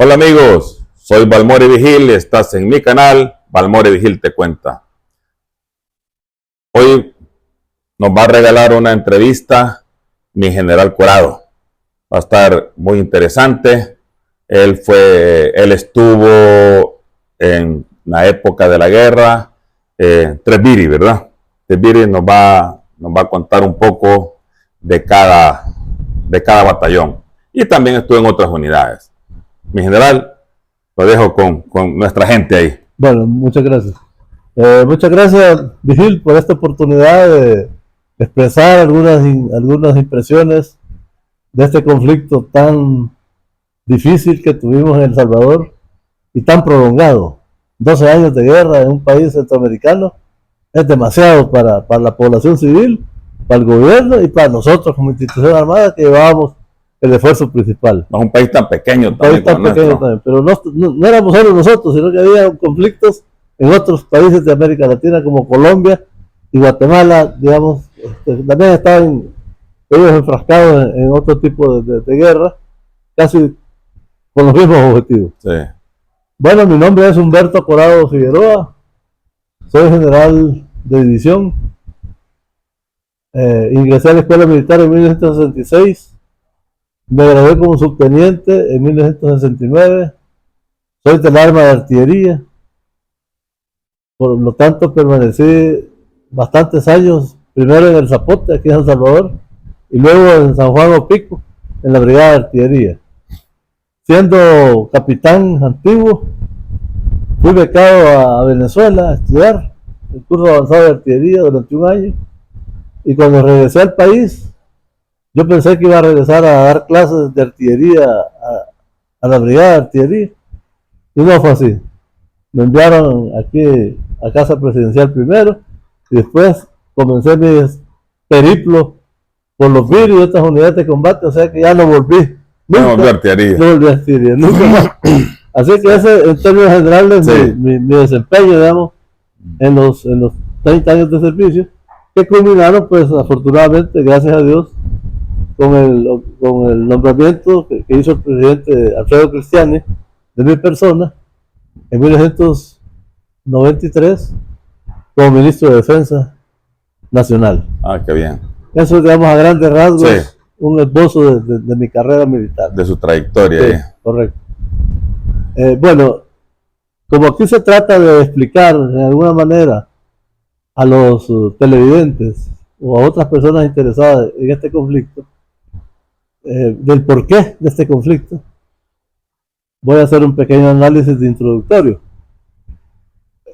Hola amigos, soy Balmore Vigil y estás en mi canal Balmore Vigil te cuenta. Hoy nos va a regalar una entrevista mi general Corado. Va a estar muy interesante. Él estuvo en la época de la guerra, Tresbiri, ¿verdad? Tresbiri nos va a contar un poco de cada batallón. Y también estuvo en otras unidades. Mi general, lo dejo con nuestra gente ahí. Bueno, muchas gracias. Muchas gracias, Vigil, por esta oportunidad de expresar algunas impresiones de este conflicto tan difícil que tuvimos en El Salvador y tan prolongado. 12 años de guerra en un país centroamericano es demasiado para la población civil, para el gobierno y para nosotros como institución armada que llevábamos el esfuerzo principal. No es un país tan pequeño, también, pero no éramos solo nosotros, sino que había conflictos en otros países de América Latina como Colombia y Guatemala, digamos, también estaban ellos enfrascados en otro tipo de guerra, casi con los mismos objetivos. Sí. Bueno, mi nombre es Humberto Corado Figueroa, soy general de división, ingresé a la Escuela Militar en 1966, me gradué como subteniente en 1969, soy del arma de artillería, por lo tanto permanecí bastantes años, primero en el Zapote, aquí en El Salvador, y luego en San Juan Opico, en la brigada de artillería. Siendo capitán antiguo, fui becado a Venezuela a estudiar el curso avanzado de artillería durante un año, y cuando regresé al país, yo pensé que iba a regresar a dar clases de artillería a la brigada de artillería, y no fue así. Me enviaron aquí a Casa Presidencial primero, y después comencé mi periplo por los VIR y otras unidades de combate, o sea que ya no volví. No volví a artillería. No volví a artillería, nunca más. Así que ese, en términos generales, sí, mi desempeño, digamos, en los 30 años de servicio, que culminaron, pues, afortunadamente, gracias a Dios, con el nombramiento que hizo el presidente Alfredo Cristiani de mi persona en 1993 como ministro de Defensa Nacional. Ah, qué bien. Eso, digamos, a grandes rasgos, sí, un esbozo de mi carrera militar. De su trayectoria. Sí, correcto. Bueno, como aquí se trata de explicar de alguna manera a los televidentes o a otras personas interesadas en este conflicto, del porqué de este conflicto, voy a hacer un pequeño análisis de introductorio.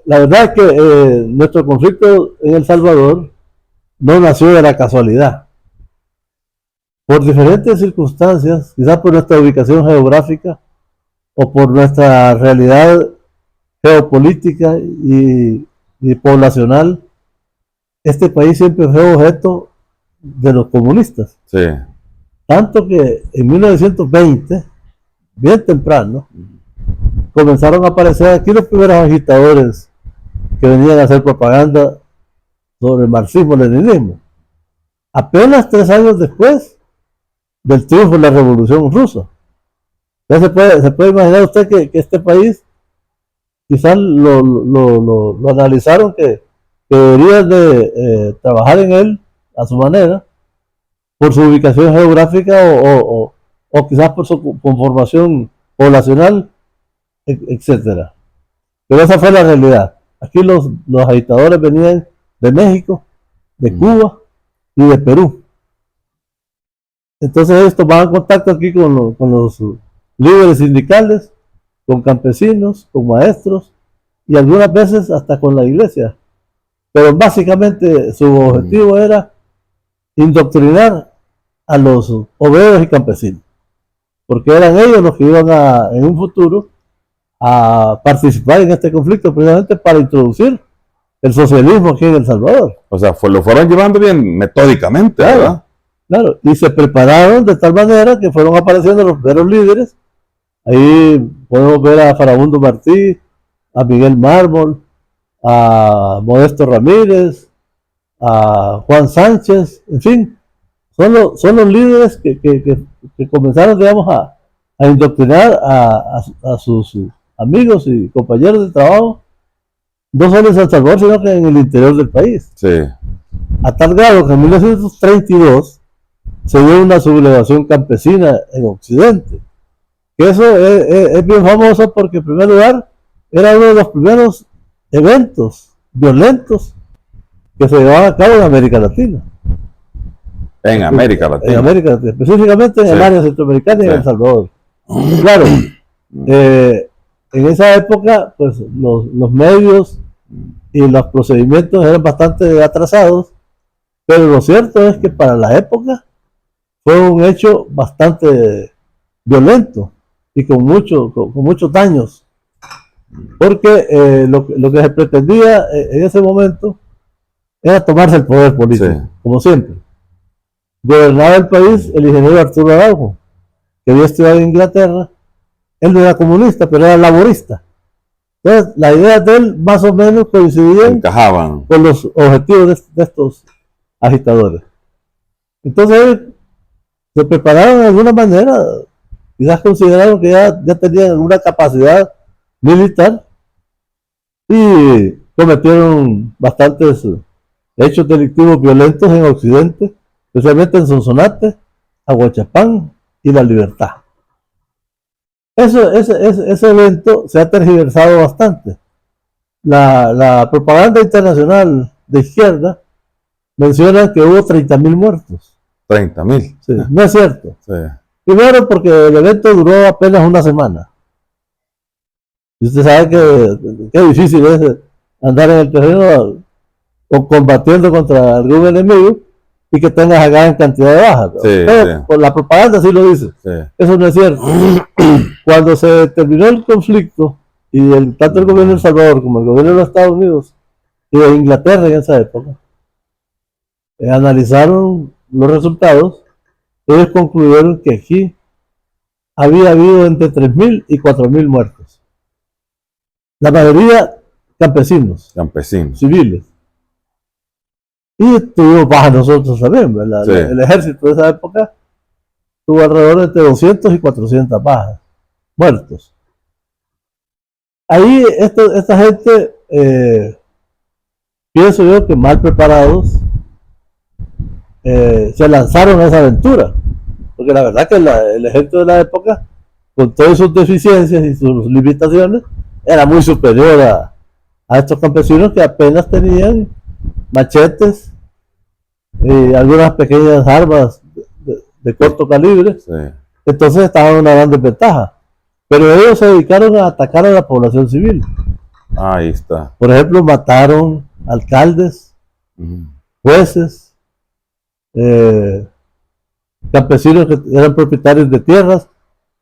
La verdad es que nuestro conflicto en El Salvador no nació de la casualidad. Por diferentes circunstancias, quizás por nuestra ubicación geográfica o por nuestra realidad geopolítica y poblacional, este país siempre fue objeto de los comunistas. Sí. Tanto que en 1920, bien temprano, comenzaron a aparecer aquí los primeros agitadores que venían a hacer propaganda sobre el marxismo-leninismo. Apenas 3 años después del triunfo de la Revolución Rusa. Ya se puede imaginar usted que este país quizás lo analizaron que debería de trabajar en él a su manera, por su ubicación geográfica o quizás por su conformación poblacional, etcétera. Pero esa fue la realidad. Aquí los agitadores venían de México, de Cuba y de Perú. Entonces ellos tomaban contacto aquí con los líderes sindicales, con campesinos, con maestros y algunas veces hasta con la iglesia. Pero básicamente su objetivo era indoctrinar a los obreros y campesinos, porque eran ellos los que iban en un futuro a participar en este conflicto precisamente para introducir el socialismo aquí en El Salvador. O sea, lo fueron llevando bien metódicamente, claro, ¿verdad? Claro, y se prepararon de tal manera que fueron apareciendo los primeros líderes. Ahí podemos ver a Farabundo Martí, a Miguel Mármol, a Modesto Ramírez, a Juan Sánchez, en fin, son los líderes que comenzaron, digamos, a indoctrinar a sus amigos y compañeros de trabajo, no solo en San Salvador, sino que en el interior del país. Sí. A tal grado que en 1932 se dio una sublevación campesina en Occidente. Que eso es bien famoso porque, en primer lugar, era uno de los primeros eventos violentos que se llevaban a cabo en América Latina. En América Latina. En América Latina, específicamente en el área centroamericana y en El Salvador. Claro, en esa época, pues los medios y los procedimientos eran bastante atrasados, pero lo cierto es que para la época fue un hecho bastante violento y con muchos daños, porque lo que se pretendía en ese momento era tomarse el poder político, como siempre. Gobernaba el país el ingeniero Arturo Araujo, que había estudiado en Inglaterra. Él no era comunista, pero era laborista. Entonces, las ideas de él más o menos coincidían, encajaban con los objetivos de estos agitadores. Entonces, se prepararon de alguna manera, quizás consideraron que ya tenían alguna capacidad militar y cometieron bastantes hechos delictivos violentos en Occidente, especialmente en Sonsonate, Aguachapán y La Libertad. Ese evento se ha tergiversado bastante. La propaganda internacional de izquierda menciona que hubo 30.000 muertos. 30.000. Sí, no es cierto. Sí. Primero porque el evento duró apenas una semana. Y usted sabe que difícil es andar en el terreno o combatiendo contra algún enemigo y que tengas a gran cantidad de bajas. Pero por la propaganda sí lo dice. Eso no es cierto. Cuando se terminó el conflicto, y tanto el gobierno de El Salvador como el gobierno de los Estados Unidos y de Inglaterra en esa época analizaron los resultados, ellos concluyeron que aquí había habido entre 3.000 y 4.000 muertos. La mayoría campesinos. Civiles. Y tuvimos bajas nosotros también, ¿verdad? Sí. El ejército de esa época tuvo alrededor de entre 200 y 400 bajas, muertos. Ahí esta gente, pienso yo que mal preparados, se lanzaron a esa aventura. Porque la verdad que el ejército de la época, con todas sus deficiencias y sus limitaciones, era muy superior a estos campesinos que apenas tenían machetes y algunas pequeñas armas de corto calibre. Sí. Entonces estaban en una gran desventaja. Pero ellos se dedicaron a atacar a la población civil. Ahí está. Por ejemplo, mataron alcaldes, jueces, campesinos que eran propietarios de tierras.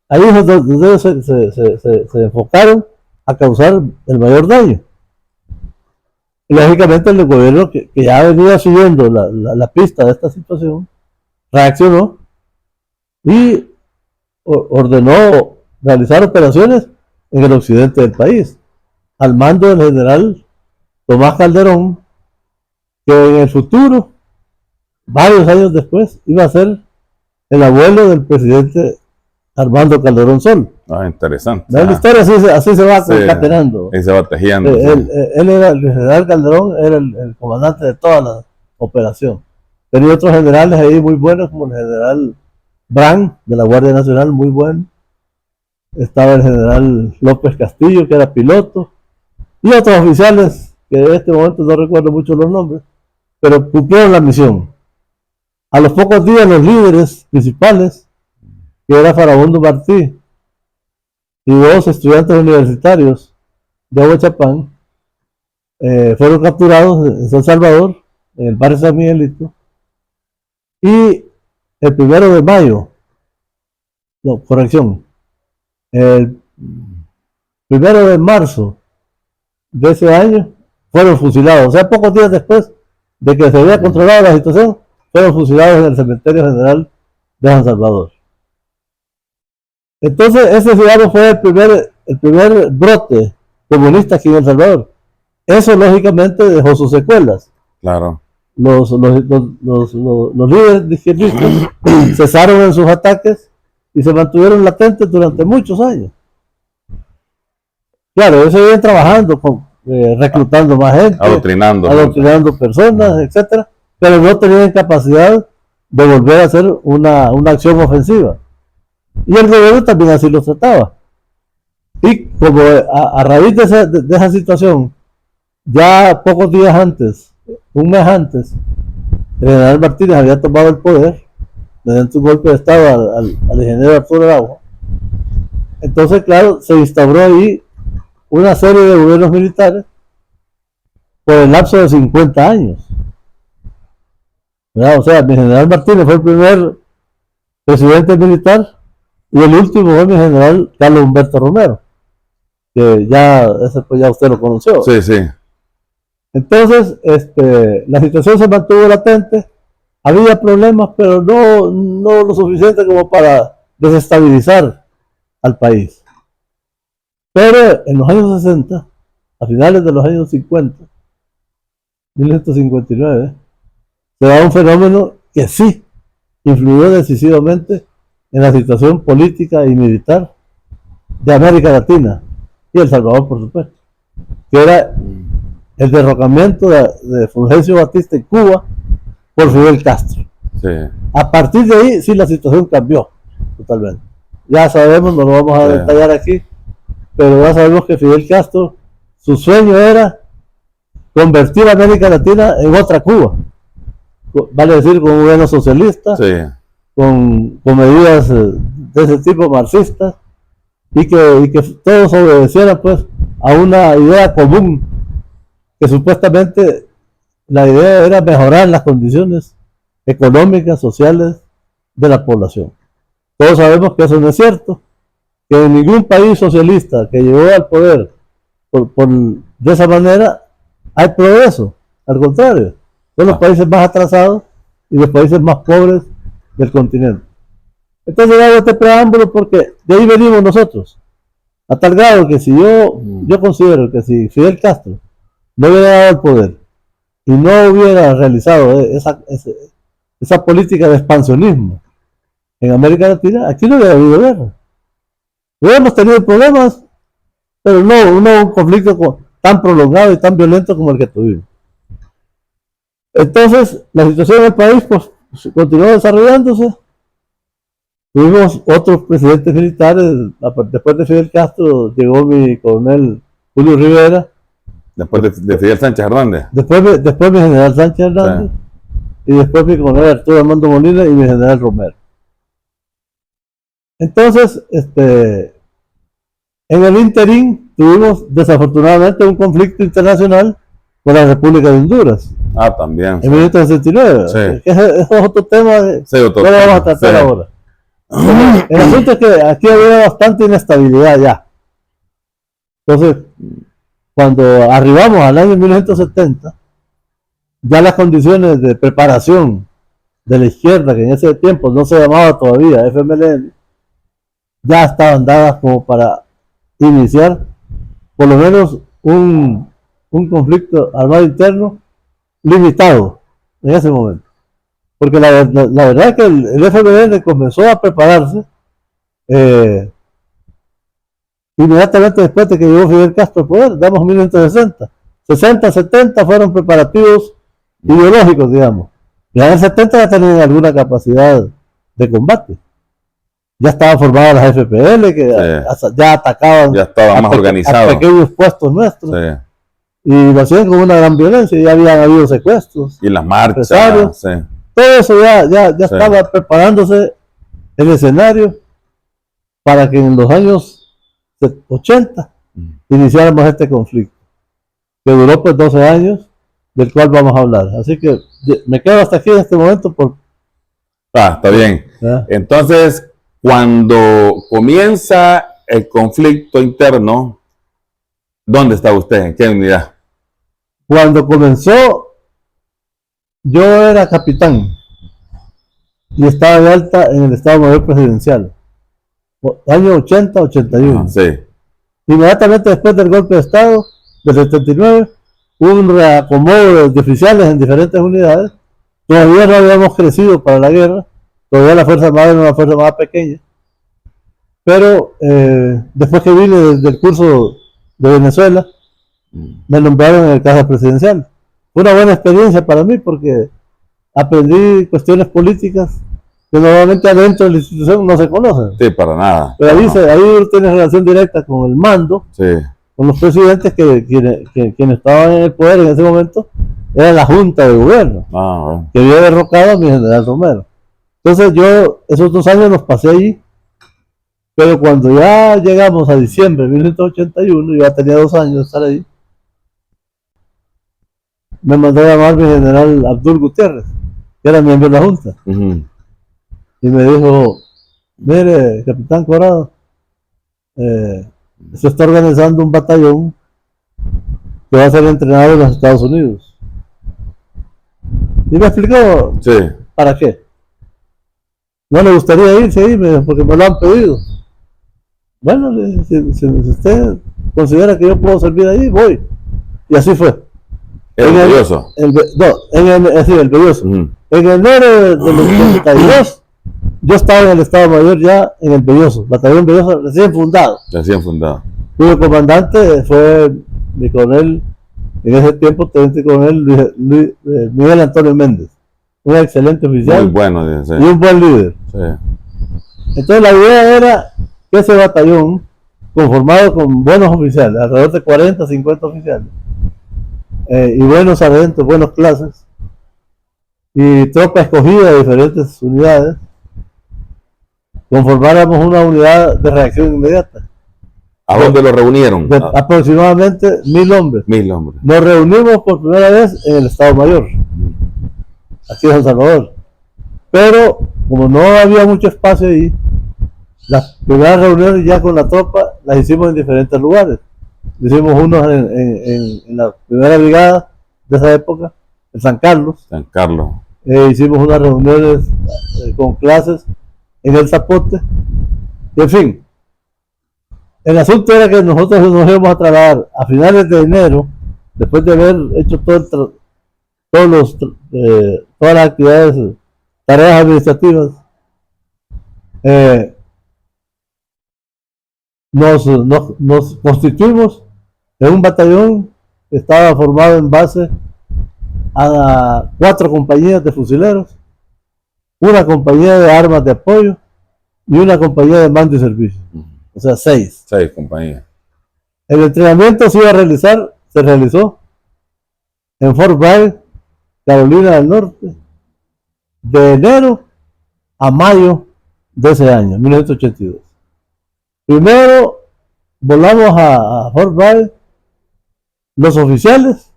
Ahí es donde ellos se enfocaron a causar el mayor daño. Y lógicamente el gobierno que ya venía siguiendo la pista de esta situación, reaccionó y ordenó realizar operaciones en el occidente del país, al mando del general Tomás Calderón, que en el futuro, varios años después, iba a ser el abuelo del presidente Armando Calderón Sol. Interesante. La historia así se va concatenando. Y se va tejiendo. Él era el general Calderón, era el comandante de toda la operación. Tenía otros generales ahí muy buenos, como el general Brand, de la Guardia Nacional, muy bueno. Estaba el general López Castillo, que era piloto, y otros oficiales, que en este momento no recuerdo mucho los nombres, pero cumplieron la misión. A los pocos días, los líderes principales, que era Farabundo Martí, y 2 estudiantes universitarios de Aguachapán, fueron capturados en San Salvador, en el barrio San Miguelito, y el 1 de mayo, no, corrección, el 1 de marzo de ese año fueron fusilados. O sea, pocos días después de que se había controlado la situación, fueron fusilados en el cementerio general de San Salvador. Entonces, ese digamos fue el primer brote comunista aquí en El Salvador. Eso lógicamente dejó sus secuelas. Claro. Los líderes izquierdistas cesaron en sus ataques y se mantuvieron latentes durante muchos años. Claro, ellos seguían trabajando, reclutando más gente, adoctrinando personas, etcétera, pero no tenían capacidad de volver a hacer una acción ofensiva. Y el gobierno también así lo trataba. Y como a raíz de esa situación, ya pocos días antes, un mes antes, el general Martínez había tomado el poder mediante un golpe de Estado al ingeniero Arturo Araujo. Entonces, claro, se instauró ahí una serie de gobiernos militares por el lapso de 50 años. ¿Verdad? O sea, mi general Martínez fue el primer presidente militar y el último fue mi general Carlos Humberto Romero, que ya, ese pues ya usted lo conoció. Sí, sí. Entonces, la situación se mantuvo latente, había problemas, pero no lo suficiente como para desestabilizar al país. Pero en los años 60, a finales de los años 50, 1959, se da un fenómeno que sí influyó decisivamente en la situación política y militar de América Latina y El Salvador, por supuesto, que era el derrocamiento de Fulgencio Batista en Cuba por Fidel Castro. Sí. A partir de ahí, sí, la situación cambió totalmente. Ya sabemos, no lo vamos a detallar aquí, pero ya sabemos que Fidel Castro, su sueño era convertir a América Latina en otra Cuba. Vale decir, con un gobierno socialista, sí, con medidas de ese tipo marxistas, y que todos obedecieran pues a una idea común, que supuestamente la idea era mejorar las condiciones económicas, sociales de la población. Todos sabemos que eso no es cierto, que en ningún país socialista que llegó al poder de esa manera hay progreso. Al contrario, son los países más atrasados y los países más pobres del continente. Entonces hago este preámbulo porque de ahí venimos nosotros, a tal grado que si yo considero que si Fidel Castro no hubiera dado el poder y no hubiera realizado esa política de expansionismo en América Latina, aquí no hubiera habido guerra. Hubiéramos tenido problemas, pero no un conflicto tan prolongado y tan violento como el que tuvimos. Entonces, la situación del país pues continuó desarrollándose. Tuvimos otros presidentes militares. Después de Fidel Castro llegó mi coronel Julio Rivera. Después de Fidel Sánchez Hernández. Después mi general Sánchez Hernández. Sí. Y después mi coronel Arturo Armando Molina y mi general Romero. Entonces, en el interín tuvimos desafortunadamente un conflicto internacional con la República de Honduras. Ah, también. En 1969. Sí. Ese es otro tema que no lo vamos a tratar ahora. El asunto es que aquí había bastante inestabilidad ya. Entonces, cuando arribamos al año 1970, ya las condiciones de preparación de la izquierda, que en ese tiempo no se llamaba todavía FMLN, ya estaban dadas como para iniciar por lo menos un conflicto armado interno limitado en ese momento. Porque la verdad es que el FMLN comenzó a prepararse inmediatamente después de que llegó Fidel Castro al poder, damos 1960. 60, 70 fueron preparativos ideológicos, digamos. Ya en el 70 ya tenían alguna capacidad de combate. Ya estaban formadas las FPL, que ya atacaban, ya estaba más organizado, a pequeños puestos nuestros. Sí. Y lo hacían con una gran violencia, ya habían habido secuestros. Y las marchas. Sí. Todo eso ya estaba preparándose el escenario para que en los años 80 iniciáramos este conflicto, que duró pues 12 años, del cual vamos a hablar. Así que me quedo hasta aquí en este momento. Está bien. Entonces, cuando comienza el conflicto interno, ¿dónde está usted? ¿En qué unidad? Cuando comenzó, yo era capitán y estaba de alta en el Estado Mayor Presidencial, año 80-81. Sí. Inmediatamente después del golpe de Estado del 79, hubo un reacomodo de oficiales en diferentes unidades. Todavía no habíamos crecido para la guerra, todavía la Fuerza Armada era una fuerza más pequeña, Pero después que vine del curso de Venezuela, me nombraron en el Caja Presidencial. Fue una buena experiencia para mí porque aprendí cuestiones políticas que normalmente adentro de la institución no se conocen. Sí, para nada. Pero ahí, Ajá. ahí uno tiene relación directa con el mando, Sí. con los presidentes quienes estaban en el poder en ese momento, era la Junta de Gobierno, Ah, bueno. que había derrocado a mi general Romero. Entonces yo esos 2 años los pasé allí, pero cuando ya llegamos a diciembre de 1981, yo ya tenía 2 años de estar ahí, me mandó a llamar mi general Abdul Gutiérrez, que era miembro de la Junta, Ujú. y me dijo, mire, capitán Corrado, se está organizando un batallón que va a ser entrenado en los Estados Unidos. Y me explicó, Sí. ¿para qué? No le gustaría irse ahí, porque me lo han pedido. Bueno, si usted considera que yo puedo servir ahí, voy. Y así fue. ¿Es orgulloso? El Belloso. Ujú. En enero del 82, yo estaba en el Estado Mayor ya en el Belloso, Batallón Belloso recién fundado. Recién fundado. Cuyo comandante fue mi coronel, en ese tiempo, teniente coronel Miguel Antonio Méndez. Un excelente oficial. Muy bueno. Sí. Y un buen líder. Sí. Entonces la idea era que ese batallón, conformado con buenos oficiales, alrededor de 40, 50 oficiales, y buenos sargentos, buenas clases, y tropa escogida de diferentes unidades, conformáramos una unidad de reacción inmediata. ¿A dónde lo reunieron? De aproximadamente 1000 hombres. 1000 hombres. Nos reunimos por primera vez en el Estado Mayor, aquí en San Salvador. Pero como no había mucho espacio ahí, las primeras reuniones ya con la tropa las hicimos en diferentes lugares. Hicimos unos en la primera brigada de esa época, en San Carlos. San Carlos. Hicimos unas reuniones con clases en el Zapote. Y en fin, el asunto era que nosotros nos íbamos a trasladar a finales de enero, después de haber hecho todas las actividades, tareas administrativas. Nos constituimos en un batallón que estaba formado en base a 4 compañías de fusileros, una compañía de armas de apoyo y una compañía de mando y servicio. O sea, 6. 6 compañías. El entrenamiento se realizó en Fort Bragg, Carolina del Norte, de enero a mayo de ese año, 1982. Primero volamos a Fort Bragg los oficiales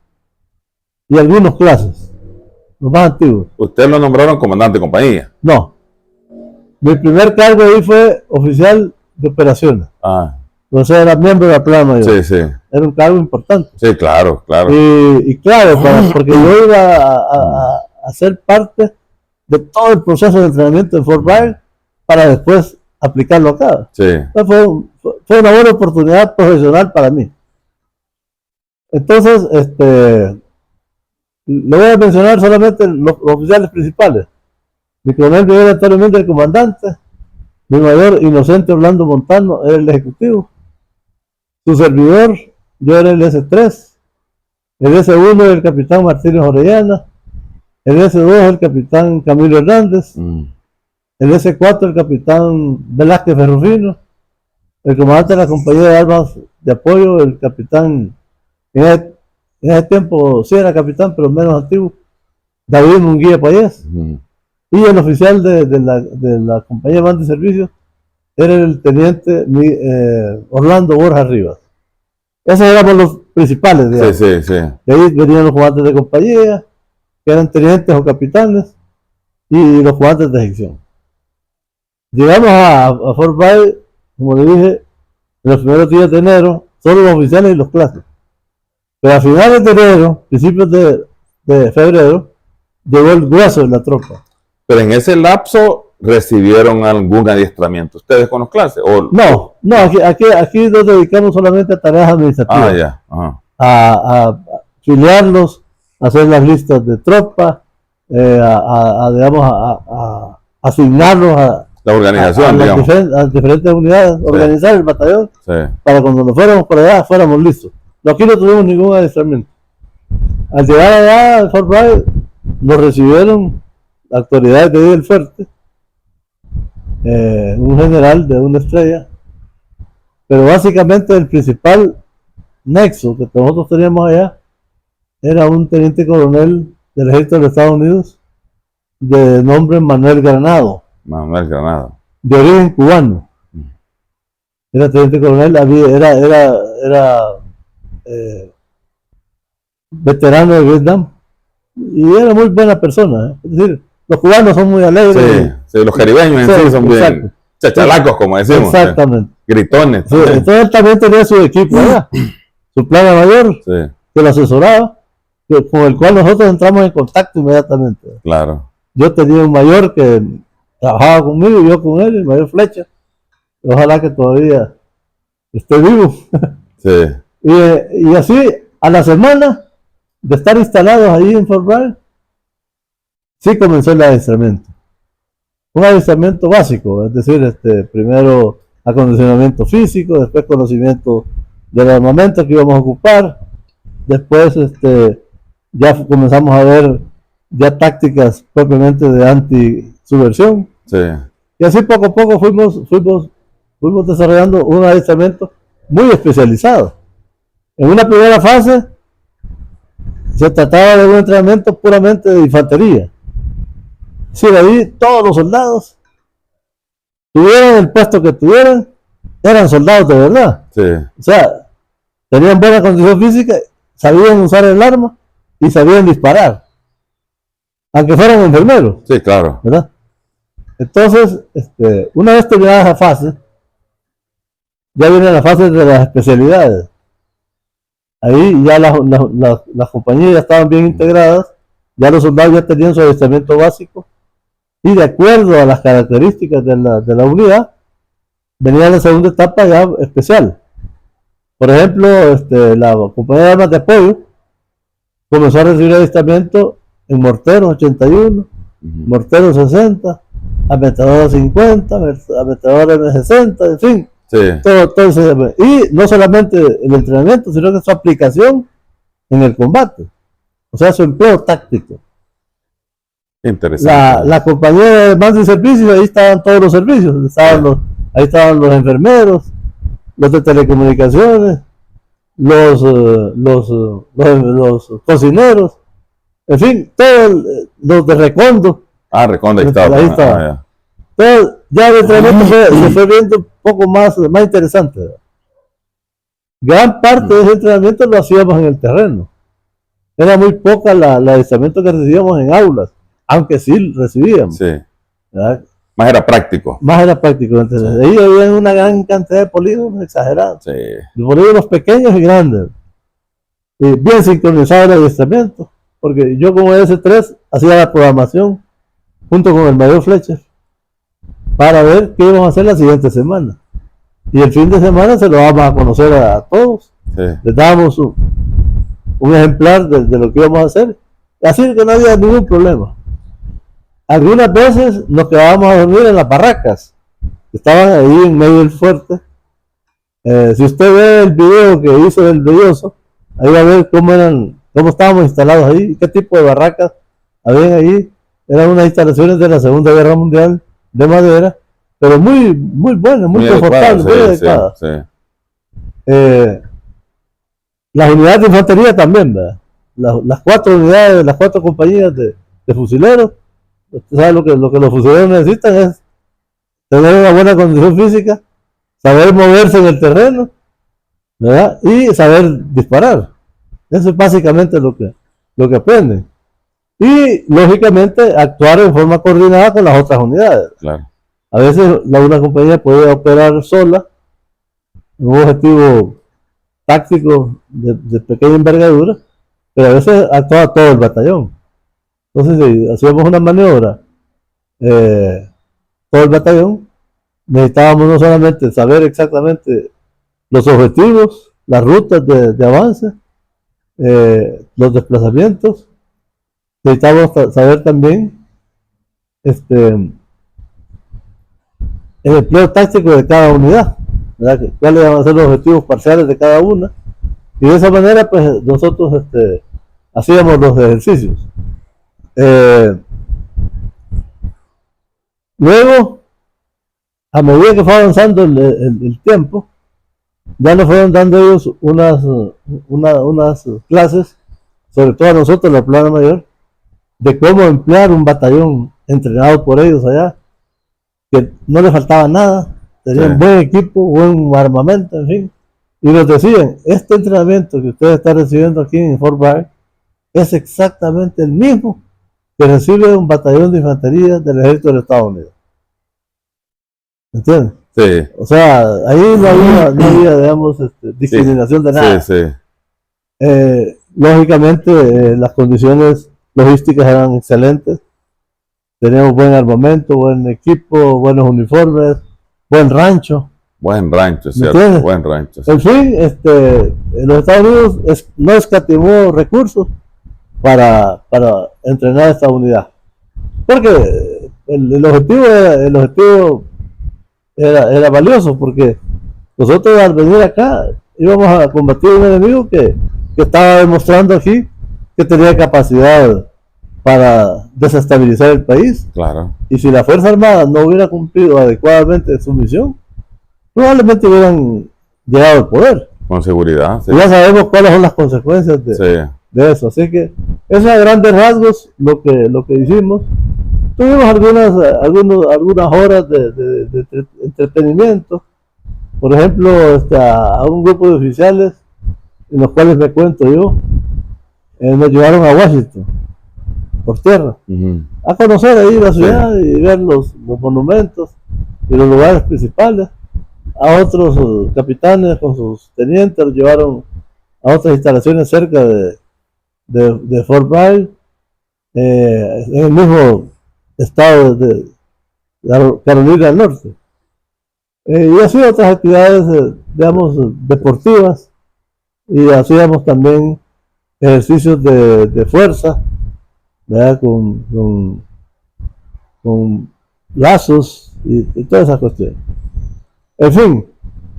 y algunos clases, los más antiguos. ¿Usted lo nombraron comandante de compañía? No. Mi primer cargo ahí fue oficial de operaciones. Ah. O sea, era miembro de la plana mayor. Sí, sí. Era un cargo importante. Sí, claro, claro. Y claro, porque yo iba a ser parte de todo el proceso de entrenamiento de Fort Bragg para después aplicarlo acá. Sí. Fue una buena oportunidad profesional para mí. Entonces, le voy a mencionar solamente los oficiales principales. Mi coronel Miguel Antonio Méndez, el comandante. Mi mayor Inocente Orlando Montano era el ejecutivo. Su servidor, yo era el S3. El S1 el capitán Martínez Orellana. El S2 el capitán Camilo Hernández. El S4 el capitán Velázquez Ferrufino. El comandante de la compañía de armas de apoyo, el capitán, en ese tiempo sí era capitán, pero menos antiguo, David Munguía Payés. Y el oficial de la compañía de mando y servicio era el teniente Orlando Borja Rivas. Esos éramos los principales, digamos. Sí, sí, sí. De ahí venían los comandantes de compañía, que eran tenientes o capitanes, y los comandantes de sección. Llegamos a Fort Bragg, como le dije, en los primeros días de enero, solo los oficiales y los clases. Pero a finales de enero, principios de febrero, llegó el grueso de la tropa. Pero en ese lapso recibieron algún adiestramiento. ¿Ustedes con las clases? ¿O? No, aquí nos dedicamos solamente a tareas administrativas. Ah, ya. Ajá. A filiarlos, a hacer las listas de tropa, digamos, a asignarlos a La organización, digamos. a las diferentes unidades, organizar el batallón, para cuando nos fuéramos por allá, fuéramos listos. Aquí no tuvimos ningún adiestramiento. Al llegar allá al Fort Bragg, nos recibieron las autoridades de ahí del fuerte, un general de una estrella, pero básicamente el principal nexo que nosotros teníamos allá era un teniente coronel del ejército de los Estados Unidos de nombre Manuel Granado. Manuel Granado. De origen cubano. Era teniente coronel, era veterano de Vietnam y era muy buena persona. Es decir, los cubanos son muy alegres. Sí, los caribeños en sí son bien chachalacos, como decimos. Exactamente. Gritones. Sí, entonces él también tenía su equipo allá, su plana mayor, que lo asesoraba, con el cual nosotros entramos en contacto inmediatamente. Claro. Yo tenía un mayor que trabajaba conmigo, yo con él, el mayor Flecha. Ojalá que todavía esté vivo. Sí. Y así, a la semana de estar instalados ahí en Fort Bragg, sí comenzó el adiestramiento. Un adiestramiento básico, es decir, primero acondicionamiento físico, después conocimiento del armamento que íbamos a ocupar, después ya comenzamos a ver ya tácticas propiamente de anti-subversión. Sí. Y así poco a poco fuimos desarrollando un adiestramiento muy especializado. En una primera fase se trataba de un entrenamiento puramente de infantería. Sí, ahí todos los soldados, tuvieran el puesto que tuvieran, eran soldados de verdad. Sí. O sea, tenían buena condición física, sabían usar el arma y sabían disparar. Aunque fueran enfermeros. Sí, claro. ¿Verdad? Entonces, una vez terminada esa fase, ya viene la fase de las especialidades. Ahí ya las compañías ya estaban bien integradas, ya los soldados ya tenían su adiestramiento básico, y de acuerdo a las características de la unidad, venía la segunda etapa ya especial. Por ejemplo, la compañía de armas de apoyo comenzó a recibir adiestramiento en morteros 81, morteros 60, ametralladora 50, ametralladora M60, en fin. Sí. Todo y no solamente el entrenamiento, sino que su aplicación en el combate. O sea, su empleo táctico. Interesante. La compañía de mando y servicios, ahí estaban todos los servicios. Ahí estaban los enfermeros, los de telecomunicaciones, los cocineros, en fin, todos los de Recondo. Recondo estaba. Ahí estaba. Entonces, ya el entrenamiento se fue viendo un poco más interesante. Gran parte de ese entrenamiento lo hacíamos en el terreno. Era muy poca el adiestramiento que recibíamos en aulas, aunque sí recibíamos. Sí. ¿Verdad? Más era práctico. Más era práctico. Entonces, ahí había una gran cantidad de polígonos exagerados. Sí. De polígonos pequeños y grandes. Y bien sincronizado el adiestramiento. Porque yo como S3 hacía la programación junto con el mayor Fletcher para ver qué íbamos a hacer la siguiente semana. Y el fin de semana se lo vamos a conocer a todos. Sí. Les dábamos un ejemplar de lo que íbamos a hacer. Así que no había ningún problema. Algunas veces nos quedábamos a dormir en las barracas. Estaban ahí en medio del fuerte. Si usted ve el video que hizo del Belloso, ahí va a ver cómo estábamos instalados ahí, qué tipo de barracas habían ahí. Eran unas instalaciones de la Segunda Guerra Mundial de madera, pero muy buenas, muy confortables, muy adecuadas. Las unidades de infantería también, ¿verdad? Las 4 unidades, las 4 compañías de fusileros. Usted sabe lo que los fusileros necesitan es tener una buena condición física, saber moverse en el terreno, ¿verdad? Y saber disparar. Eso es básicamente lo que aprenden. Y, lógicamente, actuar en forma coordinada con las otras unidades. Claro. A veces una compañía puede operar sola, un objetivo táctico de pequeña envergadura, pero a veces actuaba todo el batallón. Entonces, si hacíamos una maniobra, todo el batallón, necesitábamos no solamente saber exactamente los objetivos, las rutas de avance, los desplazamientos, necesitábamos saber también el empleo táctico de cada unidad, ¿verdad? Cuáles van a ser los objetivos parciales de cada una, y de esa manera pues nosotros hacíamos los ejercicios. Luego, a medida que fue avanzando el tiempo, ya nos fueron dando ellos unas clases, sobre todo a nosotros en la plana mayor, de cómo emplear un batallón entrenado por ellos allá, que no le faltaba nada, tenían buen equipo, buen armamento, en fin, y nos decían, este entrenamiento que ustedes están recibiendo aquí en Fort Bragg es exactamente el mismo que recibe un batallón de infantería del ejército de los Estados Unidos. ¿Entiendes? Sí. O sea, ahí no había digamos, discriminación de nada. Sí, sí. Lógicamente, las condiciones logísticas eran excelentes. Teníamos buen armamento, buen equipo, buenos uniformes, buen rancho. Buen rancho, ¿cierto? ¿Entiendes? Buen rancho. Sí. En fin, los Estados Unidos no escatimó recursos para entrenar esta unidad. Porque el objetivo era valioso, porque nosotros al venir acá íbamos a combatir un enemigo que estaba demostrando aquí que tenía capacidad para desestabilizar el país. Claro. Y si la Fuerza Armada no hubiera cumplido adecuadamente su misión, probablemente hubieran llegado al poder. Con seguridad. Sí. Y ya sabemos cuáles son las consecuencias de eso. Así que esos a grandes rasgos lo que hicimos. Tuvimos algunas horas de entretenimiento. Por ejemplo, a un grupo de oficiales, en los cuales me cuento yo, nos llevaron a Washington, por tierra, a conocer ahí la ciudad y ver los monumentos y los lugares principales. A otros capitanes con sus tenientes los llevaron a otras instalaciones cerca de Fort Bragg, en el mismo estado de Carolina del Norte. Y así otras actividades, digamos, deportivas, y hacíamos también ejercicios de fuerza, ¿verdad? Con lazos y todas esas cuestiones. En fin,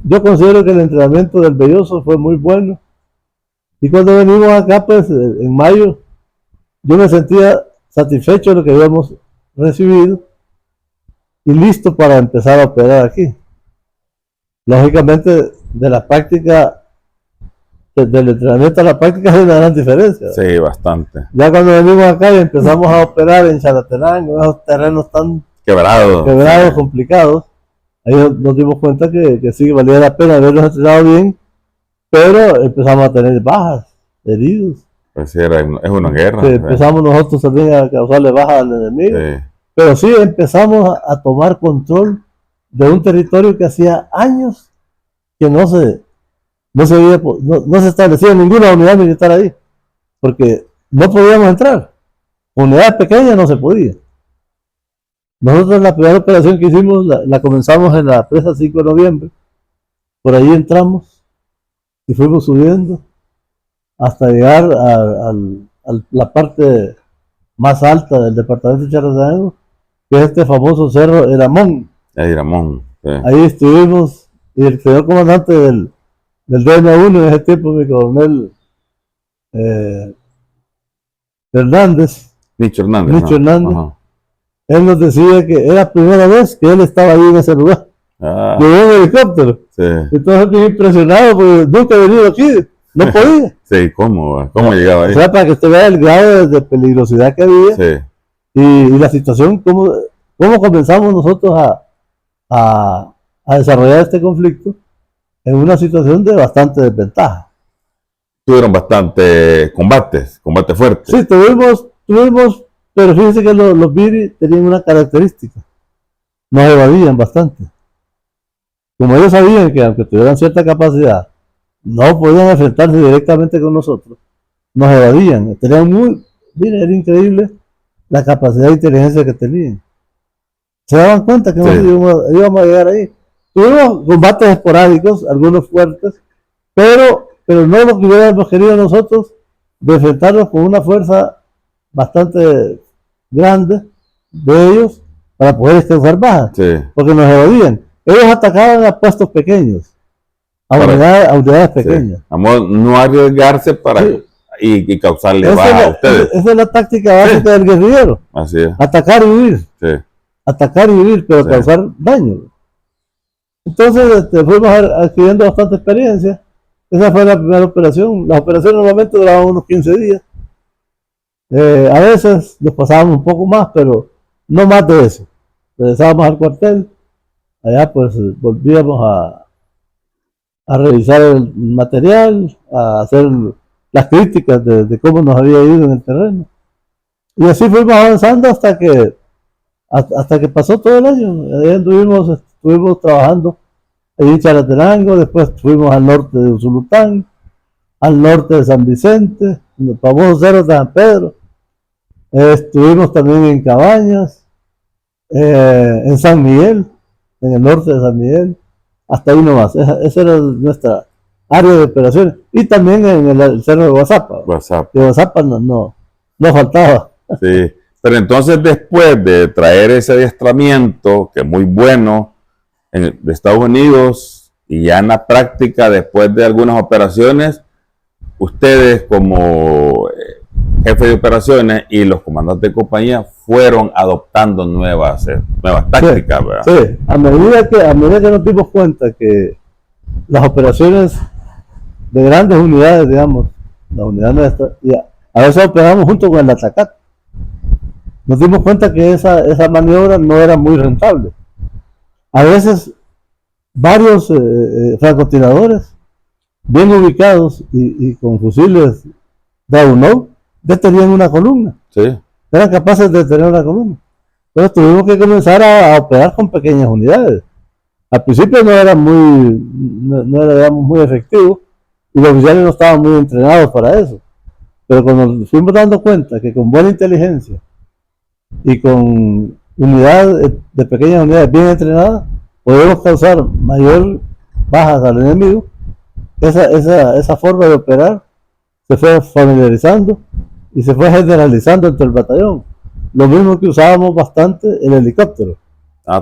yo considero que el entrenamiento del Belloso fue muy bueno, y cuando venimos acá, pues en mayo, yo me sentía satisfecho de lo que habíamos recibido y listo para empezar a operar aquí. Lógicamente, de la práctica, del entrenamiento a la práctica hay una gran diferencia. Sí, bastante. Ya cuando venimos acá y empezamos a operar en Chalatenango, en esos terrenos tan quebrados, complicados, ahí nos dimos cuenta que sí valía la pena habernos entrenado bien, pero empezamos a tener bajas, heridos. Pues sí, es una guerra. Empezamos nosotros también a causarle bajas al enemigo. Sí. Pero sí empezamos a tomar control de un territorio que hacía años que no se establecía ninguna unidad militar ahí, porque no podíamos entrar. Unidades pequeñas no se podía. Nosotros la primera operación que hicimos la comenzamos en la presa 5 de noviembre. Por ahí entramos y fuimos subiendo hasta llegar a la parte más alta del departamento de Chalatenango, que es este famoso cerro Eramón. Sí. Ahí estuvimos, y el señor comandante del DM1 en ese tiempo, mi coronel Nicho Hernández, él nos decía que era la primera vez que él estaba ahí en ese lugar. Llegó en helicóptero. Sí. Entonces estoy impresionado porque nunca he venido aquí, no podía. Sí, ¿cómo llegaba ahí? O sea, para que usted vea el grado de peligrosidad que había. Sí. Y la situación, cómo comenzamos nosotros a desarrollar este conflicto en una situación de bastante desventaja. Tuvieron bastante combates fuertes. Sí, tuvimos, pero fíjense que los Biri tenían una característica: nos evadían bastante. Como ellos sabían que aunque tuvieran cierta capacidad, no podían enfrentarse directamente con nosotros, nos evadían. Miren, era increíble la capacidad de inteligencia que tenían. Se daban cuenta que íbamos a llegar ahí. Tuvimos combates esporádicos, algunos fuertes, pero no lo que hubiéramos querido nosotros, de enfrentarnos con una fuerza bastante grande de ellos, para poder descansar bajas, Sí. porque nos evadían. Ellos atacaban a puestos pequeños, a unidades pequeñas. Sí. Vamos, no arriesgarse para Sí. y causarle baja a ustedes. Esa es la táctica básica del guerrillero. Así es. Atacar y huir. Sí. Atacar y huir, pero Sí. causar daño. Entonces fuimos adquiriendo bastante experiencia. Esa fue la primera operación. Las operaciones normalmente duraban unos 15 días. A veces nos pasábamos un poco más, pero no más de eso. Regresábamos al cuartel. Allá pues volvíamos a revisar el material, a hacer las críticas de cómo nos había ido en el terreno. Y así fuimos avanzando hasta que pasó todo el año. Ahí estuvimos trabajando en Chalatenango, después fuimos al norte de Usulután, al norte de San Vicente, en los famosos cerros de San Pedro. Estuvimos también en Cabañas, en San Miguel, en el norte de San Miguel, hasta ahí nomás. Esa era nuestra área de operaciones. Y también en el cerro de Guazapa. De Guazapa no faltaba. Sí, pero entonces después de traer ese adiestramiento, que es muy bueno, de Estados Unidos, y ya en la práctica, después de algunas operaciones, ustedes como jefe de operaciones y los comandantes de compañía fueron adoptando nuevas tácticas, ¿verdad? Sí, a medida que nos dimos cuenta que las operaciones de grandes unidades, digamos, las unidades nuestras, y a veces operamos junto con el Atacat, nos dimos cuenta que esa maniobra no era muy rentable. A veces varios francotiradores bien ubicados y con fusiles Down detenían una columna. Sí. Eran capaces de detener una columna. Entonces tuvimos que comenzar a operar con pequeñas unidades. Al principio no era digamos, muy efectivo y los oficiales no estaban muy entrenados para eso. Pero cuando nos fuimos dando cuenta que con buena inteligencia y con unidades de pequeñas unidades bien entrenadas, podemos causar mayor bajas al enemigo, esa forma de operar se fue familiarizando y se fue generalizando entre el batallón. Lo mismo que usábamos bastante el helicóptero.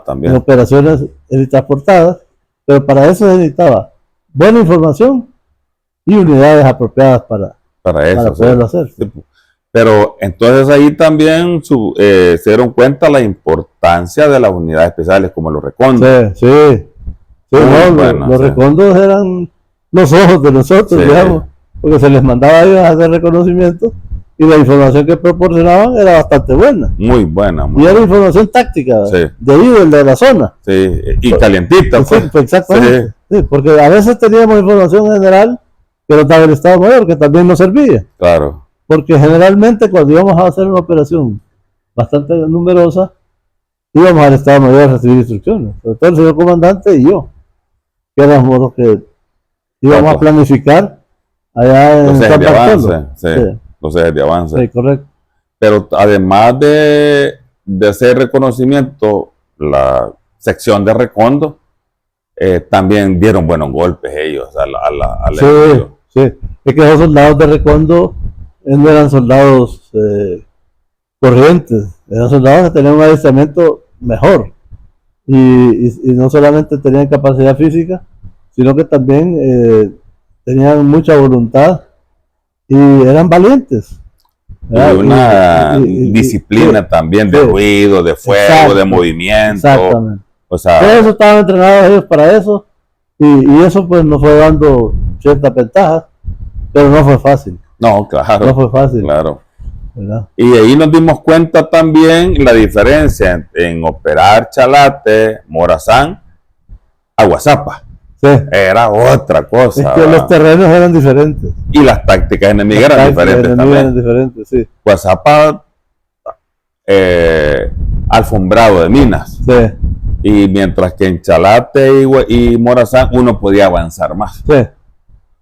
También. En operaciones transportadas, pero para eso se necesitaba buena información y unidades apropiadas para poderlo hacer. Sí. Pero entonces ahí también se dieron cuenta la importancia de las unidades especiales como los recondos. Sí, los recondos eran los ojos de nosotros, digamos, porque se les mandaba a ellos a hacer reconocimiento y la información que proporcionaban era bastante buena. Muy buena. Y era información táctica, de ahí, de la zona. Sí, y calientita. Pues, exactamente. Sí, porque a veces teníamos información general que nos daba el Estado Mayor, que también nos servía. Claro. Porque generalmente cuando íbamos a hacer una operación bastante numerosa, íbamos al Estado Mayor a recibir instrucciones, sobre todo el señor comandante y yo, que éramos los que íbamos a planificar allá en San Bartolo. Los ejes de avance. Sí, correcto. Pero además de hacer reconocimiento, la sección de recondo, también dieron buenos golpes ellos al enemigo. Sí, es que esos soldados de recondo no eran soldados corrientes, eran soldados que tenían un adiestramiento mejor y no solamente tenían capacidad física, sino que también tenían mucha voluntad y eran valientes. ¿verdad? Y una disciplina también de ruido, de fuego, de movimiento. Exactamente. O sea, por eso estaban entrenados ellos para eso y eso pues nos fue dando ciertas ventajas, pero no fue fácil. No, claro. No fue fácil. Claro. ¿Verdad? Y ahí nos dimos cuenta también la diferencia en operar Chalate, Morazán, a Guazapa. Sí. Era otra cosa. Es que los terrenos eran diferentes. Y las tácticas enemigas eran diferentes también. Eran diferentes, sí. Guazapa, alfombrado de minas. Sí. Y mientras que en Chalate y Morazán uno podía avanzar más. Sí.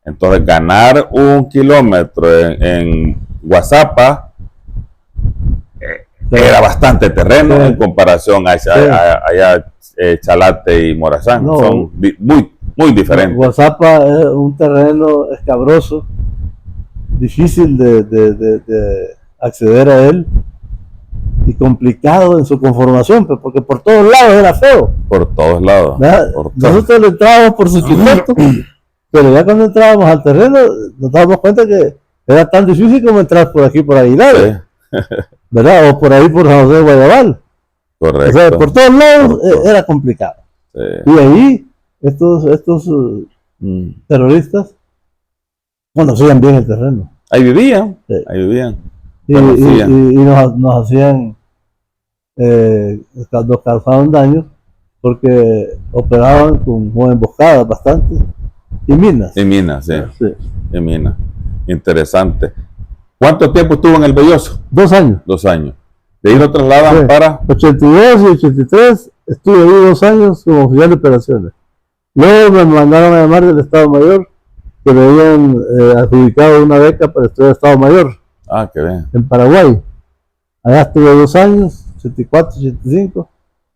Entonces ganar 1 kilómetro en Guazapa era bastante terreno en comparación a Chalate y Morazán. No, son muy diferentes. Guazapa es un terreno escabroso, difícil de acceder a él, y complicado en su conformación, pues, porque por todos lados era feo. Por todos lados. Nosotros le entrábamos por su chiquito, pero ya cuando entrábamos al terreno nos dábamos cuenta que era tan difícil como entrar por aquí por Aguilar, Sí. ¿verdad? O por ahí por San José de Guayabal. Correcto. O sea, por todos lados era complicado. Sí. Y ahí estos terroristas conocían bien el terreno. Ahí vivían, Sí. ahí vivían. Y Conocían. nos hacían, nos causaban daños porque operaban con emboscadas bastante y minas. Y minas, sí. Sí. Y minas. Interesante. ¿Cuánto tiempo estuvo en el Belloso? 2 años. 2 años. De ahí lo trasladan Sí. para... 82 y 83 estuve ahí 2 años como oficial de operaciones. Luego me mandaron a llamar del Estado Mayor que me habían adjudicado una beca para estudiar Estado Mayor Ah, qué bien. en Paraguay. Allá estuve 2 años, 84, 85.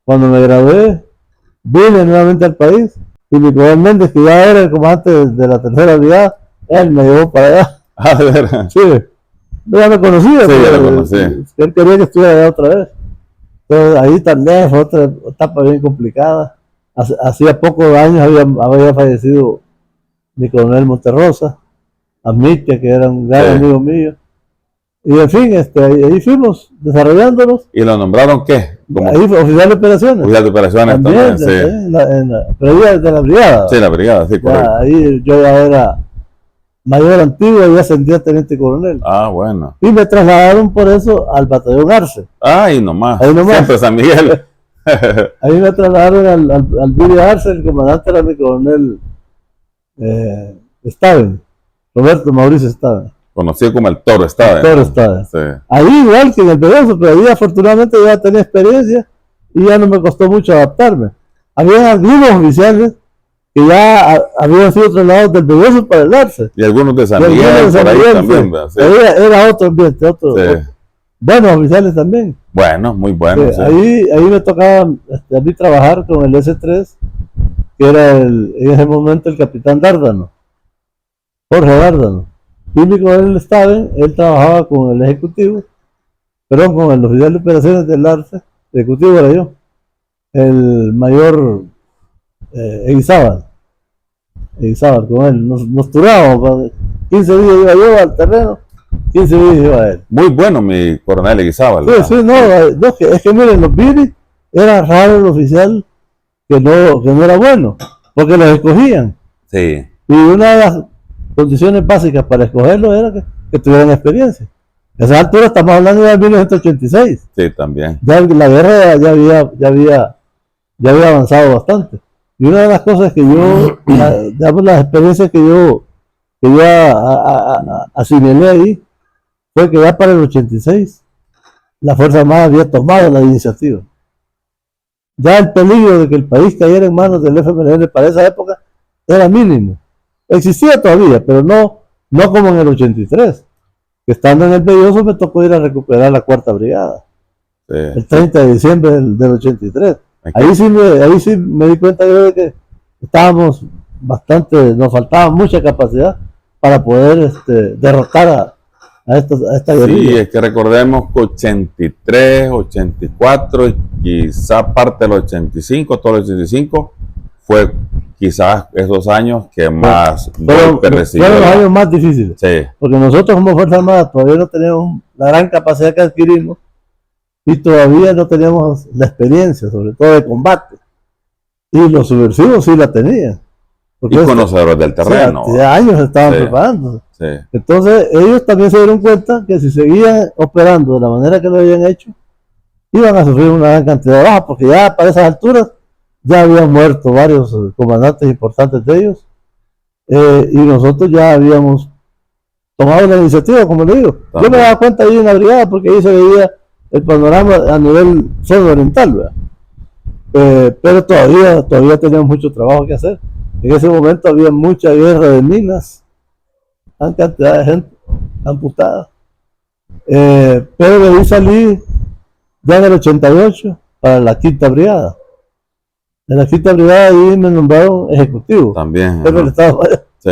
Cuando me gradué, vine nuevamente al país y mi coronel Méndez, que ya era el comandante de la tercera brigada, él me llevó para allá. Ah, de veras. Sí, ya me conocía. Sí, ya lo conocí. Él quería que estuviera allá otra vez. Entonces ahí también fue otra etapa bien complicada. Hacía pocos años había fallecido mi coronel Monterrosa, Amitia, que era un gran Sí. amigo mío. Y en fin, ahí fuimos desarrollándonos. ¿Y lo nombraron qué? Como Ahí fue oficial de operaciones. oficial de operaciones también, sí. Pero ya de la brigada. Sí, la brigada, sí, correcto. Ya, ahí yo ya era mayor antiguo y ascendí a teniente coronel. Ah, bueno. Y me trasladaron por eso al batallón Arce. Ahí nomás. Ahí nomás. Siempre San Miguel. Ahí me trasladaron al Billy Arce, el comandante era mi coronel Staven, Roberto Mauricio Staven. Conocido como el Toro estaba. Toro Staven. Sí. Ahí igual que en el Belloso, pero ahí afortunadamente ya tenía experiencia y ya no me costó mucho adaptarme. Había algunos oficiales que ya habían sido trasladados del Belloso para el Arce. Y algunos de San Y Miguel, algunos de San por ahí Miguel, también, sí. ¿verdad? Sí. Era otro ambiente, Sí. buenos oficiales también. Bueno, muy bueno. Sí, Sí. ahí me tocaba a mí trabajar con el S3, que era en ese momento el capitán Dárdano, Jorge Dárdano. Y mi coronel Staven, él trabajaba con el ejecutivo, perdón, con el oficial de operaciones del Arce, ejecutivo era yo, el mayor Eguizábal, con él. Nos turábamos, 15 días iba yo al terreno, 15 días iba él. Muy bueno mi coronel Eguizábal. Sí, sí, no, es que miren, los Biri era raro el oficial que no era bueno, porque los escogían. Sí, Y una de las condiciones básicas para escogerlo era que tuvieran experiencia. A esa altura estamos hablando de 1986. sí, también. Ya la guerra ya había avanzado bastante. Y una de las cosas que yo, digamos, las experiencias que yo asimilé ahí, fue que ya para el 86 la Fuerza Armada había tomado la iniciativa. Ya el peligro de que el país cayera en manos del FMLN para esa época era mínimo. Existía todavía, pero no como en el 83. Que estando en el Belloso me tocó ir a recuperar la 4ª Brigada. Sí. El 30 de diciembre del 83. Ahí sí me di cuenta yo de que estábamos nos faltaba mucha capacidad para poder derrotar a esta guerrilla. Sí, es que recordemos que 83, 84 y quizá parte del 85, todo el 85, fue quizás esos años que más golpes recibió. Fueron los años más difíciles. Sí, Porque nosotros como Fuerza Armada todavía no teníamos la gran capacidad que adquirimos y todavía no teníamos la experiencia, sobre todo de combate. Y los subversivos sí la tenían. y conocedores del terreno. Ya años estaban Sí. preparándose. Sí, Entonces ellos también se dieron cuenta que si seguían operando de la manera que lo habían hecho, iban a sufrir una gran cantidad de bajas, porque ya para esas alturas ya habían muerto varios comandantes importantes de ellos, y nosotros ya habíamos tomado la iniciativa, como le digo. También. Yo me daba cuenta ahí en la brigada, porque ahí se veía el panorama a nivel zona oriental, ¿verdad? Pero todavía teníamos mucho trabajo que hacer. En ese momento había mucha guerra de minas, gran cantidad de gente amputada. Pero de ahí salí ya en el 88 para la 5ª Brigada. En la 5ª Brigada ahí me nombraron ejecutivo. también. Jefe del Estado Mayor. Sí,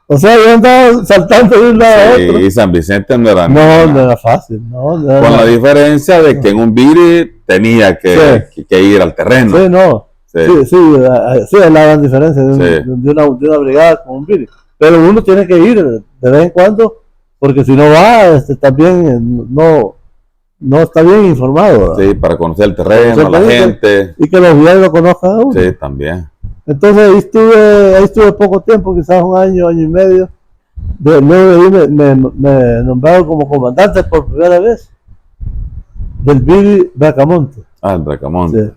O sea, yo andaba saltando de un lado a otro. Y San Vicente no era No nada. era fácil, no era Con la nada. diferencia de que en un Biri tenía que ir al terreno. Sí, no. Sí. Sí, es la gran diferencia de, Sí. de una brigada con un Biri. Pero uno tiene que ir de vez en cuando, porque si no va, también no está bien informado. Sí, para conocer el terreno, la gente. Y que los guías lo conozcan a uno. Sí, también. Entonces ahí estuve poco tiempo, quizás un año y medio. Luego de ahí me nombraron como comandante por primera vez del Biri Bracamonte. Ah, el Bracamonte. Sí.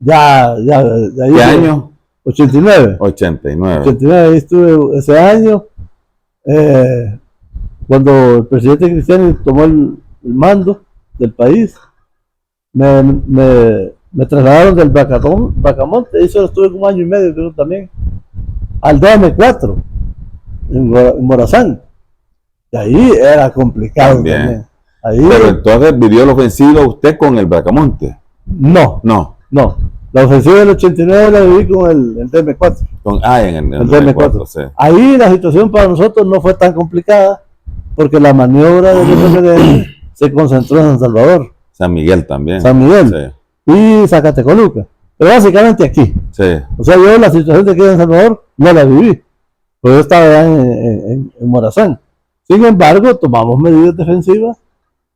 Ya ¿Qué año? 89. 89. 89, ahí estuve ese año. Cuando el presidente Cristiani tomó el mando del país, me trasladaron del Bracamonte, y solo estuve como año y medio, creo también, al DM4, en Morazán. Y ahí era complicado también. Ahí, pero entonces vivió la ofensiva usted con el Bracamonte. No. La ofensiva del 89 la viví con el DM4. En el DM4. Sí. Ahí la situación para nosotros no fue tan complicada, porque la maniobra del FMLN se concentró en San Salvador. San Miguel también. San Miguel. Sí. Y Zacatecoluca. Pero básicamente aquí. Sí. O sea, yo la situación de aquí en San Salvador no la viví. Porque yo estaba allá en Morazán. Sin embargo, tomamos medidas defensivas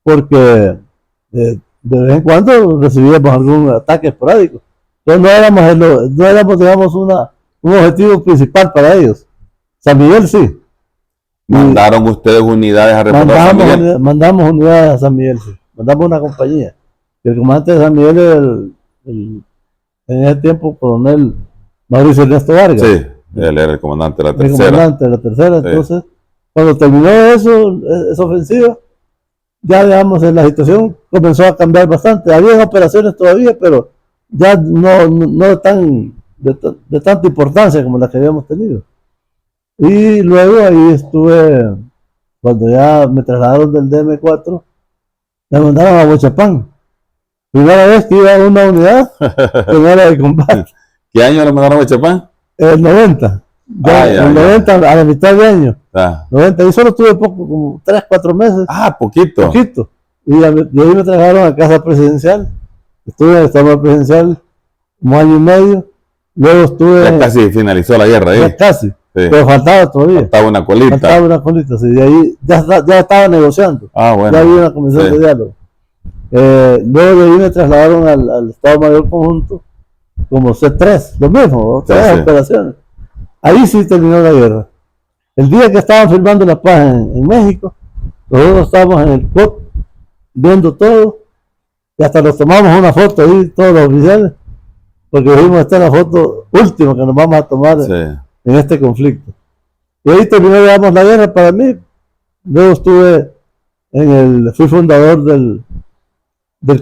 porque de vez en cuando recibíamos algún ataque esporádico. Entonces no éramos digamos, un objetivo principal para ellos. San Miguel sí. ¿Mandaron ustedes unidades a reforzar San Miguel? Mandamos unidades a San Miguel, sí. Mandamos una compañía. Y el comandante de San Miguel era en ese tiempo coronel Mauricio Ernesto Vargas. Sí, él era el comandante de la tercera. El comandante de la tercera. Sí. Entonces, cuando terminó esa ofensiva, ya digamos la situación comenzó a cambiar bastante. Había operaciones todavía, pero ya no de tanta importancia como las que habíamos tenido. Y luego ahí estuve, cuando ya me trasladaron del DM4, me mandaron a Huachapán. Primera vez que iba a una unidad que no era de combate. ¿Qué año le mandaron a Huachapán? El 90. El 90 a la mitad de año. 90. Y solo estuve poco, como 3-4 meses. Poquito. Y de ahí me trasladaron a casa presidencial. Estuve en el Estado presidencial un año y medio. Luego estuve. Ya casi finalizó la guerra ahí. Ya casi. Sí. Pero faltaba todavía. Faltaba una colita. Sí. De ahí ya estaba negociando. Bueno. Ya había una comisión de diálogo. Luego de ahí me trasladaron al Estado Mayor Conjunto como C3, lo mismo, tres operaciones. Ahí sí terminó la guerra. El día que estaban firmando la paz en México, nosotros estábamos en el COP viendo todo y hasta nos tomamos una foto ahí, todos los oficiales, porque dijimos, esta es la foto última que nos vamos a tomar en este conflicto. Y ahí terminó, digamos, la guerra para mí. Luego fui fundador del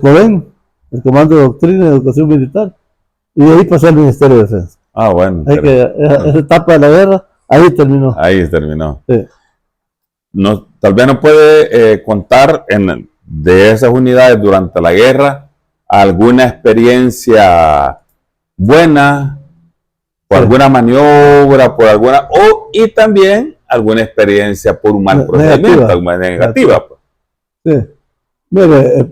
CODEN, el Comando de Doctrina y Educación Militar, y de ahí pasé al Ministerio de Defensa. Bueno. Esa etapa de la guerra, ahí terminó. Sí. Tal vez no puede contar de esas unidades durante la guerra alguna experiencia buena, por alguna maniobra, y también alguna experiencia por un mal procedimiento, negativa. Sí. Mire,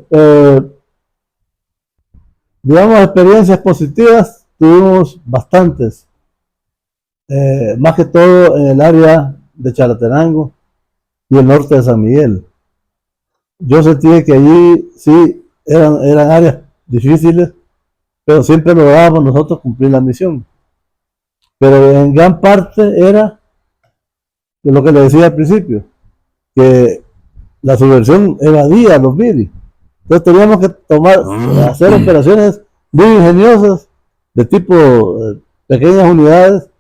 digamos, experiencias positivas tuvimos bastantes, más que todo en el área de Chalatenango y el norte de San Miguel. Yo sentí que allí sí eran áreas difíciles, pero siempre lográbamos nosotros cumplir la misión. Pero en gran parte era de lo que le decía al principio, que la subversión evadía a los Biri. Entonces teníamos que hacer operaciones muy ingeniosas de tipo pequeñas unidades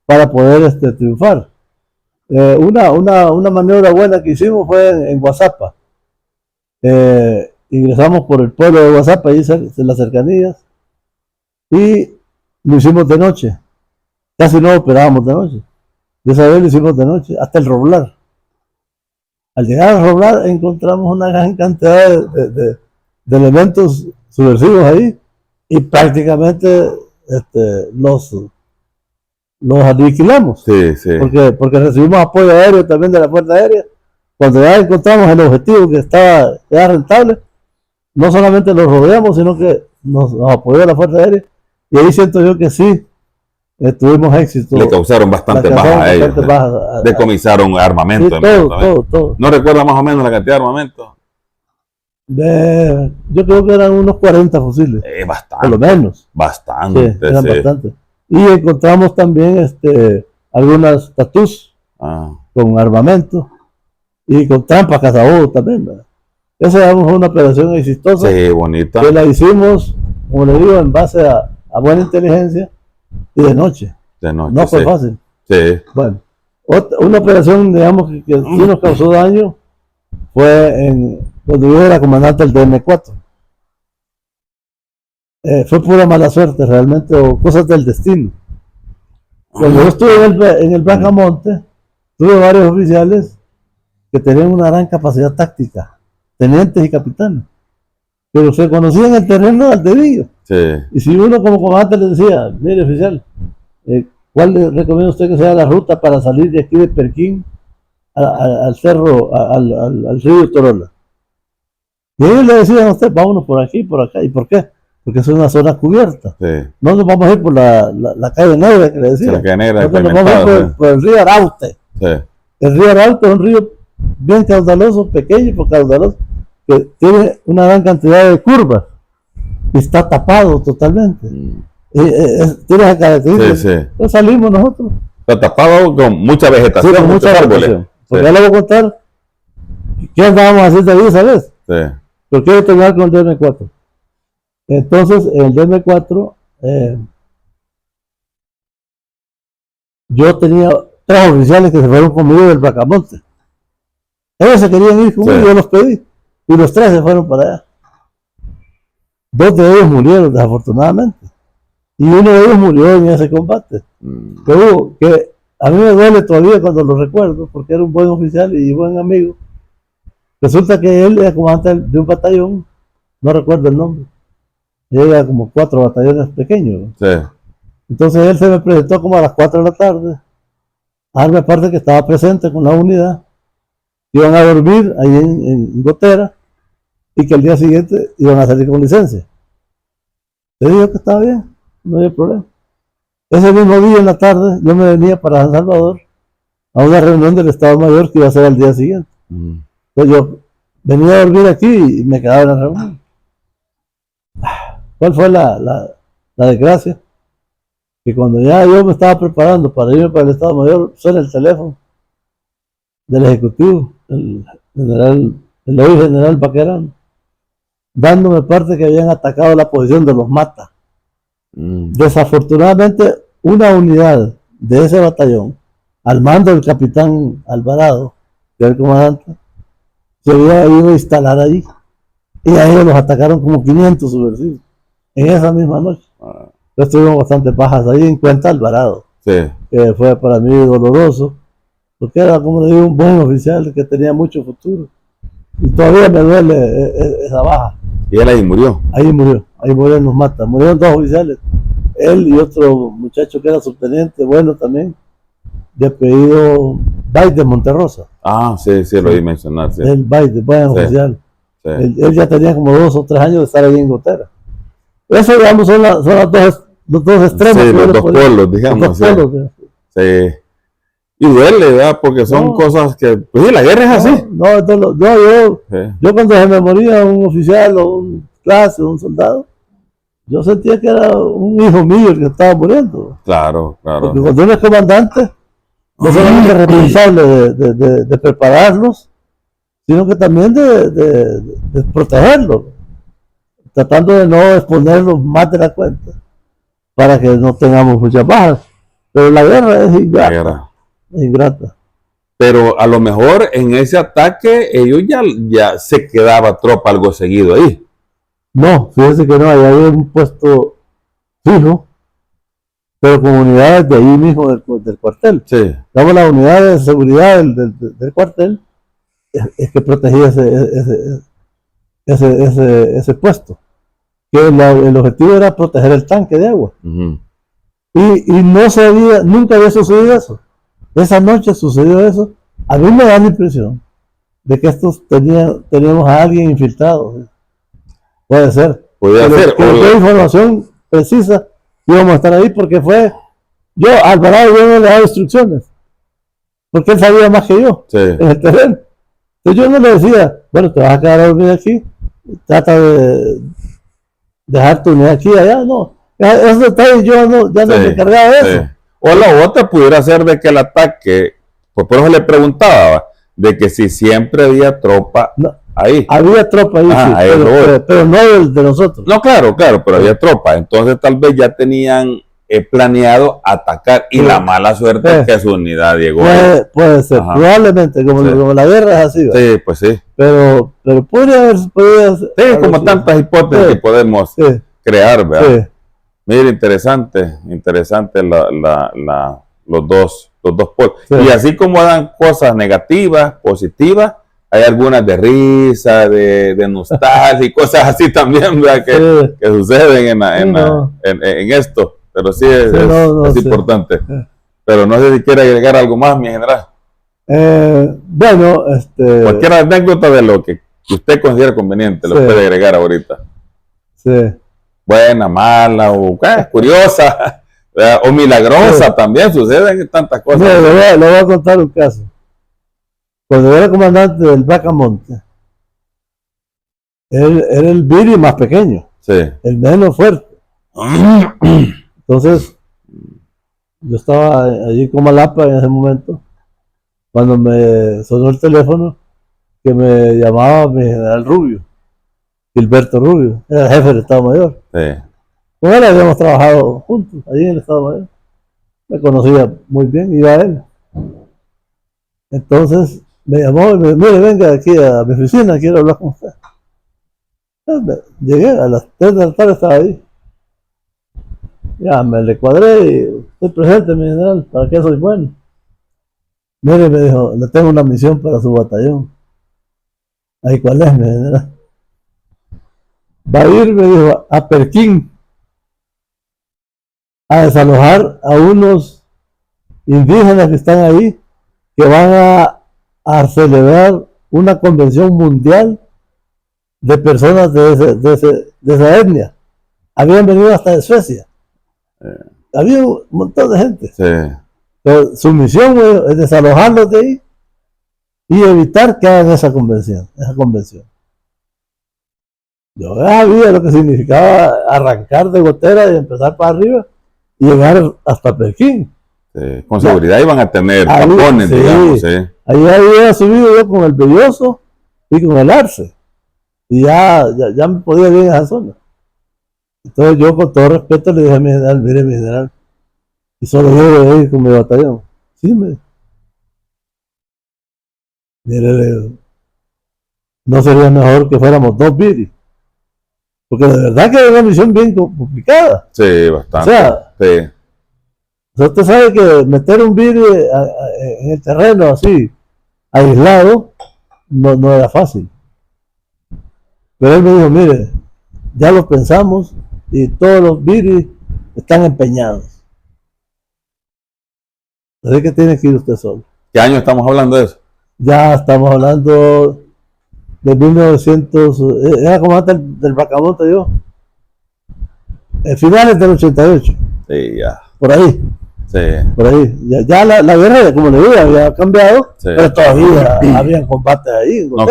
para poder triunfar. Una maniobra buena que hicimos fue en Guazapa. Ingresamos por el pueblo de Guazapa, ahí en las cercanías, y lo hicimos de noche. Casi no operábamos de noche. Y esa vez lo hicimos de noche, hasta el Roblar. Al llegar al Roblar encontramos una gran cantidad de elementos subversivos ahí, y prácticamente los aniquilamos. Sí, sí. Porque recibimos apoyo aéreo también de la Fuerza Aérea. Cuando ya encontramos el objetivo que estaba ya rentable, no solamente los rodeamos, sino que nos apoyó la Fuerza Aérea. Y ahí siento yo que sí, tuvimos éxito. Le causaron bastante bajas a ellos. Decomisaron armamento. Sí, todo. ¿No recuerda más o menos la cantidad de armamento? Yo creo que eran unos 40 fusiles. Bastante. Por lo menos. Bastante. Sí, eran bastante. Y encontramos también algunas tatús con armamento y con trampas cazabotas también, ¿verdad? Esa fue una operación exitosa. Sí, bonita. Que la hicimos, como le digo, en base a buena inteligencia y de noche. De noche. No fue fácil. Sí. Bueno, una operación, digamos, que sí nos causó daño fue cuando yo era comandante del DM4. Fue pura mala suerte realmente, o cosas del destino. Cuando yo estuve en el Bracamonte, tuve varios oficiales que tenían una gran capacidad táctica, tenientes y capitanes, pero se conocían el terreno al dedillo. Sí. Y si uno como comandante le decía, mire oficial, ¿cuál le recomienda usted que sea la ruta para salir de aquí de Perquín al cerro, al río Torola? Y ellos le decían a usted, vámonos por aquí, por acá. ¿Y por qué? Porque es una zona cubierta. Sí. No nos vamos a ir por la calle negra que le decía. La calle negra. Nos vamos a ir por el río Araute. Sí. El río Araute es un río bien caudaloso, pequeño pero caudaloso, que tiene una gran cantidad de curvas y está tapado totalmente. Tiene esa característica. Sí. Entonces salimos nosotros. Está tapado con mucha vegetación, con muchos árboles. Porque ya le voy a contar qué andábamos haciendo ahí esa vez. Sí. Pero quiero terminar con el DM4. Entonces, en el DM4, yo tenía 3 oficiales que se fueron conmigo del Bracamonte. Ellos se querían ir conmigo, yo los pedí. Y los 3 se fueron para allá. 2 de ellos murieron, desafortunadamente. Y uno de ellos murió en ese combate. Que a mí me duele todavía cuando lo recuerdo, porque era un buen oficial y buen amigo. Resulta que él era comandante de un batallón, no recuerdo el nombre. Era como 4 batallones pequeños. Sí. Entonces él se me presentó como a las 4 de la tarde, a darme parte que estaba presente con la unidad, iban a dormir ahí en Gotera y que el día siguiente iban a salir con licencia. Le dije que estaba bien, no había problema. Ese mismo día en la tarde yo me venía para San Salvador a una reunión del Estado Mayor que iba a ser al día siguiente. Entonces yo venía a dormir aquí y me quedaba en la reunión. ¿Cuál fue la desgracia? Que cuando ya yo me estaba preparando para irme para el Estado Mayor, suena el teléfono del Ejecutivo, el hoy general Baquerán, dándome parte que habían atacado la posición de los Mata. Desafortunadamente, una unidad de ese batallón, al mando del capitán Alvarado, que era el comandante, se había ido a instalar allí. Y a ellos los atacaron como 500 subversivos en esa misma noche. Entonces tuvimos bastantes bajas ahí en Cuenta Alvarado, que fue para mí doloroso, porque era, como le digo, un buen oficial que tenía mucho futuro. Y todavía me duele esa baja. ¿Y él ahí murió? Ahí murió en Los Mata. Murieron 2 oficiales, él y otro muchacho que era subteniente, bueno también, de apellido Baide de Monterrosa. Sí, lo oí mencionar. Sí. El Baide, buen oficial. Sí. Él ya tenía como 2 o 3 años de estar ahí en Gotera. Eso, digamos, son los dos extremos. Sí, los 2 polos, digamos. Los 2 polos, sí. Y duele, ¿verdad? Porque son cosas que... Pues sí, la guerra es así. Yo cuando se me moría un oficial o un clase o un soldado, yo sentía que era un hijo mío el que estaba muriendo. Claro. Porque cuando uno es comandante, no solamente es responsable de prepararlos, sino que también de protegerlos, tratando de no exponerlos más de la cuenta, para que no tengamos muchas bajas. Pero la guerra es ingrata. Pero a lo mejor en ese ataque ellos ya se quedaba tropa algo seguido ahí. No, fíjense que no, allá había un puesto fijo, pero con unidades de ahí mismo del cuartel. Sí. Damos la unidad de seguridad del cuartel, es que protegía ese puesto. Que el objetivo era proteger el tanque de agua. Y no sabía, nunca había sucedido eso. Esa noche sucedió eso. A mí me da la impresión de que teníamos a alguien infiltrado. Puede ser. Podría ser. Que fue información precisa, íbamos a estar ahí porque yo, Alvarado, yo no le daba instrucciones. Porque él sabía más que yo en el terreno. Entonces yo no le decía, bueno, te vas a quedar a dormir aquí, trata de dejar tu unidad aquí y allá, no. Esos detalles yo ya no me encargaba de eso. O la otra pudiera ser de que el ataque, pues por eso le preguntaba, de que si siempre había tropa ahí. Había tropa ahí, sí, pero no de nosotros. No, claro, pero había tropa. Entonces tal vez ya tenían planeado atacar y la mala suerte es que su unidad llegó. Puede ser, probablemente, como la guerra es así. Sí, pues sí. Pero podría ser. Sí, como tantas hipótesis que podemos crear, ¿verdad? Sí. Mira, interesante los dos polos. Sí. Y así como dan cosas negativas, positivas, hay algunas de risa, de nostalgia y cosas así también, ¿verdad? Que suceden en esto. Pero sí es importante. Pero no sé si quiere agregar algo más, mi general. Bueno, cualquier anécdota de lo que usted considera conveniente, lo puede agregar ahorita. Sí. Buena, mala, o curiosa, o milagrosa también, suceden tantas cosas. No, le voy a contar un caso. Cuando yo era comandante del Bacamonte, él era el Viri más pequeño, el menos fuerte. Entonces, yo estaba allí con Malapa en ese momento, cuando me sonó el teléfono, que me llamaba mi general Rubio, Gilberto Rubio, era el jefe del Estado Mayor. Sí. Con él habíamos trabajado juntos, allí en el Estado Mayor. Me conocía muy bien, iba a él. Entonces, me llamó y me dijo, mire, venga aquí a mi oficina, quiero hablar con usted. Llegué, a las 3 de la tarde estaba ahí. Ya me le cuadré y estoy presente, mi general, ¿para qué soy bueno? Mire, me dijo, le tengo una misión para su batallón. Ahí, ¿cuál es, mi general? Va a ir, me dijo, a Perquín a desalojar a unos indígenas que están ahí, que van a celebrar una convención mundial de personas de esa etnia. Habían venido hasta de Suecia. Había un montón de gente. Sí. Pero su misión es desalojarlos de ahí y evitar que hagan esa convención. Yo sabía lo que significaba arrancar de Gotera y empezar para arriba y llegar hasta Perquín. Sí. Con seguridad iban a tener tapones, digamos. Ahí había subido yo con el Belloso y con el Arce. Y ya me podía ir en esa zona. Entonces yo con todo respeto le dije a mi general, mire mi general, y solo yo voy a ir con mi batallón. Sí, mire, no sería mejor que fuéramos 2 Viri. Porque de verdad que es una misión bien complicada. Sí, bastante. O sea, usted sabe que meter un Viri en el terreno así, aislado, no era fácil. Pero él me dijo, mire, ya lo pensamos y todos los Viri están empeñados. Así que tiene que ir usted solo. ¿Qué año estamos hablando de eso? Ya estamos hablando de 1900, era como antes del Bacamonte yo. Finales del 88. Sí, ya. Por ahí. Sí. Por ahí. Ya la guerra, como le digo, había cambiado, pero todavía había combates ahí. No,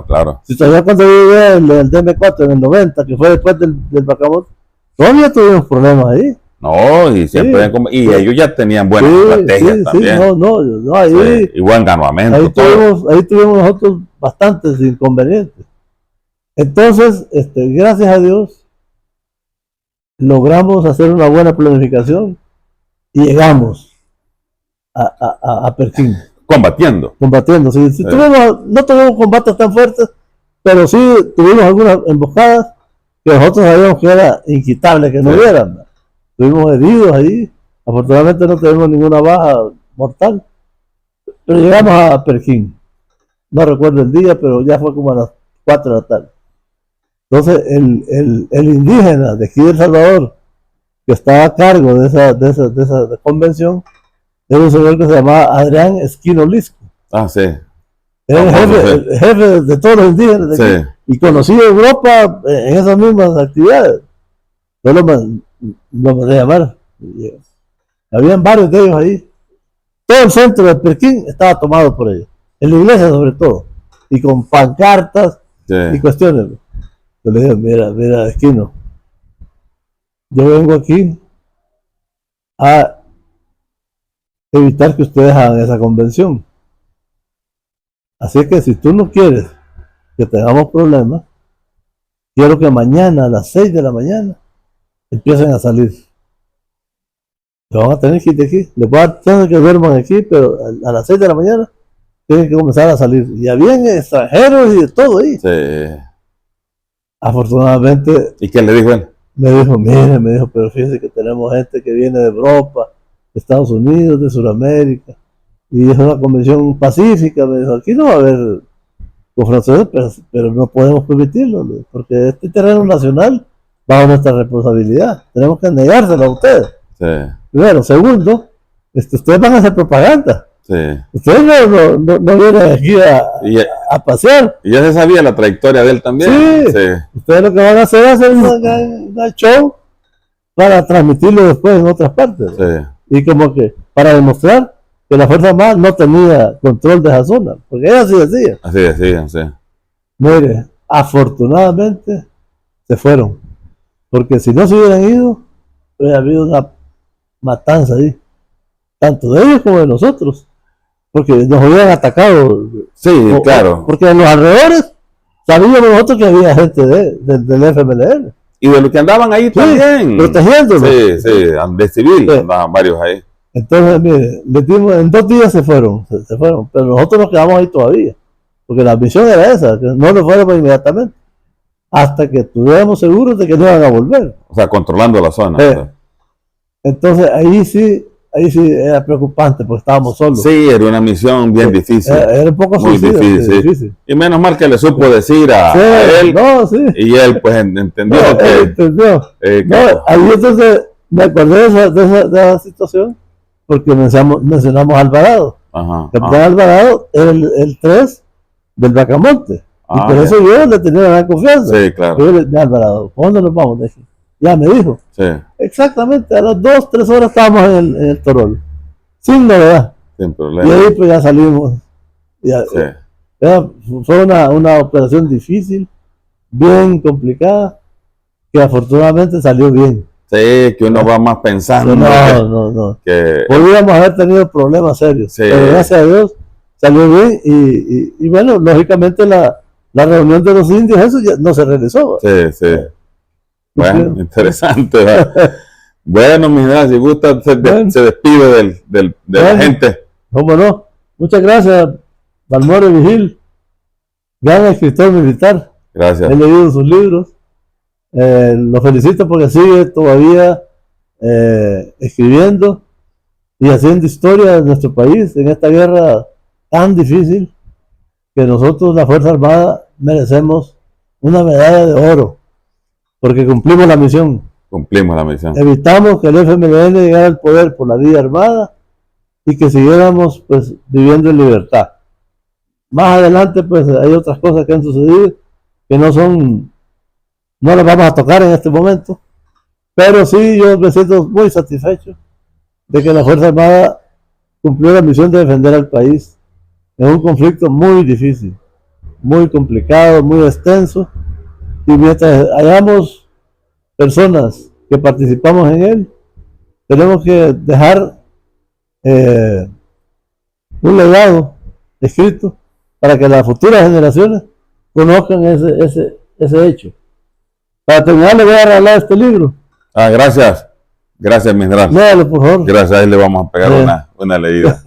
claro. Si todavía cuando yo llegué el DM4 en el 90, que fue después del Bacamonte, todavía tuvimos problemas ahí. No, y siempre y ellos ya tenían buenas estrategias también. Ahí, y buen armamento. Ahí tuvimos nosotros bastantes inconvenientes. Entonces, gracias a Dios, logramos hacer una buena planificación y llegamos a Perquín. Combatiendo. Sí. No tuvimos combates tan fuertes, pero sí tuvimos algunas emboscadas que nosotros sabíamos que era inquitable que no hubieran. Estuvimos heridos ahí, afortunadamente no tenemos ninguna baja mortal, pero llegamos a Perquín, no recuerdo el día, pero ya fue como a las 4 de la tarde. Entonces el indígena de aquí de El Salvador, que estaba a cargo de esa convención, era un señor que se llamaba Adrián Esquino Lisco. Ah, sí. Era el jefe de todos los indígenas de aquí, y conocía Europa en esas mismas actividades. Yo lo mandé a llamar. Habían varios de ellos ahí. Todo el centro de Pekín estaba tomado por ellos, en la iglesia sobre todo, y con pancartas y cuestiones. Yo le dije, mira, Esquino, yo vengo aquí a evitar que ustedes hagan esa convención. Así que si tú no quieres que tengamos problemas, quiero que mañana a las 6 de la mañana empiecen a salir. Lo van a tener que ir de aquí. Les voy a tener que duerman aquí, pero a las 6 de la mañana tienen que comenzar a salir. Y habían extranjeros y de todo ahí. Sí. Afortunadamente. ¿Y qué le dijo él? Me dijo, pero fíjese que tenemos gente que viene de Europa, de Estados Unidos, de Sudamérica, y es una convención pacífica. Me dijo, aquí no va a haber confrontaciones, pero no podemos permitirlo, porque este terreno nacional bajo nuestra responsabilidad. Tenemos que negárselo a ustedes. Sí. Primero. Segundo, ustedes van a hacer propaganda. Sí. Ustedes no vienen aquí a pasear. Y ya se sabía la trayectoria de él también. Sí. Ustedes lo que van a hacer es hacer un show para transmitirlo después en otras partes. Sí. Y como que para demostrar que la Fuerza Armada no tenía control de esa zona. Porque ella sí decía. Así decían, sí. Mire, afortunadamente se fueron. Porque si no se hubieran ido, hubiera habido una matanza ahí. Tanto de ellos como de nosotros. Porque nos hubieran atacado. Sí, claro. Porque en los alrededores sabíamos nosotros que había gente del FMLN. Y de los que andaban ahí también. Protegiéndolos. Sí, de civil andaban varios ahí. Entonces, mire, en 2 días se fueron. Pero nosotros nos quedamos ahí todavía. Porque la misión era esa, que no nos fuéramos inmediatamente. Hasta que estuviéramos seguros de que no iban a volver. O sea, controlando la zona. Entonces, ahí sí era preocupante porque estábamos solos. Sí, era una misión bien difícil. Era un poco muy difícil. Y menos mal que le supo decir a él. Y él pues entendió ahí entonces me acordé de esa situación porque mencionamos a Alvarado. Capitán Alvarado era el 3 del Bacamonte. Y por eso yo le tenía gran confianza. Sí, claro. Yo le dije, Alvarado, ¿por dónde nos vamos? Ya me dijo. Sí. Exactamente, a las 2-3 horas estábamos en el Torol. Sin novedad. Sin problema. Y ahí pues ya salimos. Fue una operación difícil, bien complicada, que afortunadamente salió bien. Sí, que uno va más pensando. No. Podríamos haber tenido problemas serios. Sí. Pero gracias a Dios salió bien y bueno, lógicamente la reunión de los indios, eso ya no se realizó. Sí. Bueno, interesante. Bueno, mi general, si gusta, se despide de la gente. ¿Cómo no? Muchas gracias, Balmore Vigil, gran escritor militar. Gracias. He leído sus libros. Lo felicito porque sigue todavía escribiendo y haciendo historia de nuestro país en esta guerra tan difícil que nosotros, la Fuerza Armada, merecemos una medalla de oro porque cumplimos la misión. Evitamos que el FMLN llegara al poder por la vía armada y que siguiéramos pues viviendo en libertad. Más adelante pues hay otras cosas que han sucedido que no las vamos a tocar en este momento, pero sí yo me siento muy satisfecho de que la Fuerza Armada cumplió la misión de defender al país en un conflicto muy difícil, muy complicado, muy extenso, y mientras hayamos personas que participamos en él, tenemos que dejar un legado escrito para que las futuras generaciones conozcan ese hecho. Para terminar, le voy a regalar este libro. Gracias, mi general. Léalo, por favor. Gracias, ahí le vamos a pegar una leída.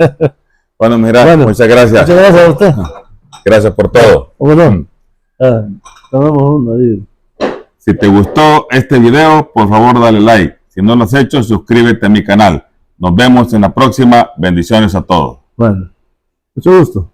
Bueno, mi general, muchas gracias. Muchas gracias a usted. Gracias por todo. ¿Cómo no? Tomamos uno ahí. Si te gustó este video, por favor dale like. Si no lo has hecho, suscríbete a mi canal. Nos vemos en la próxima. Bendiciones a todos. Bueno, mucho gusto.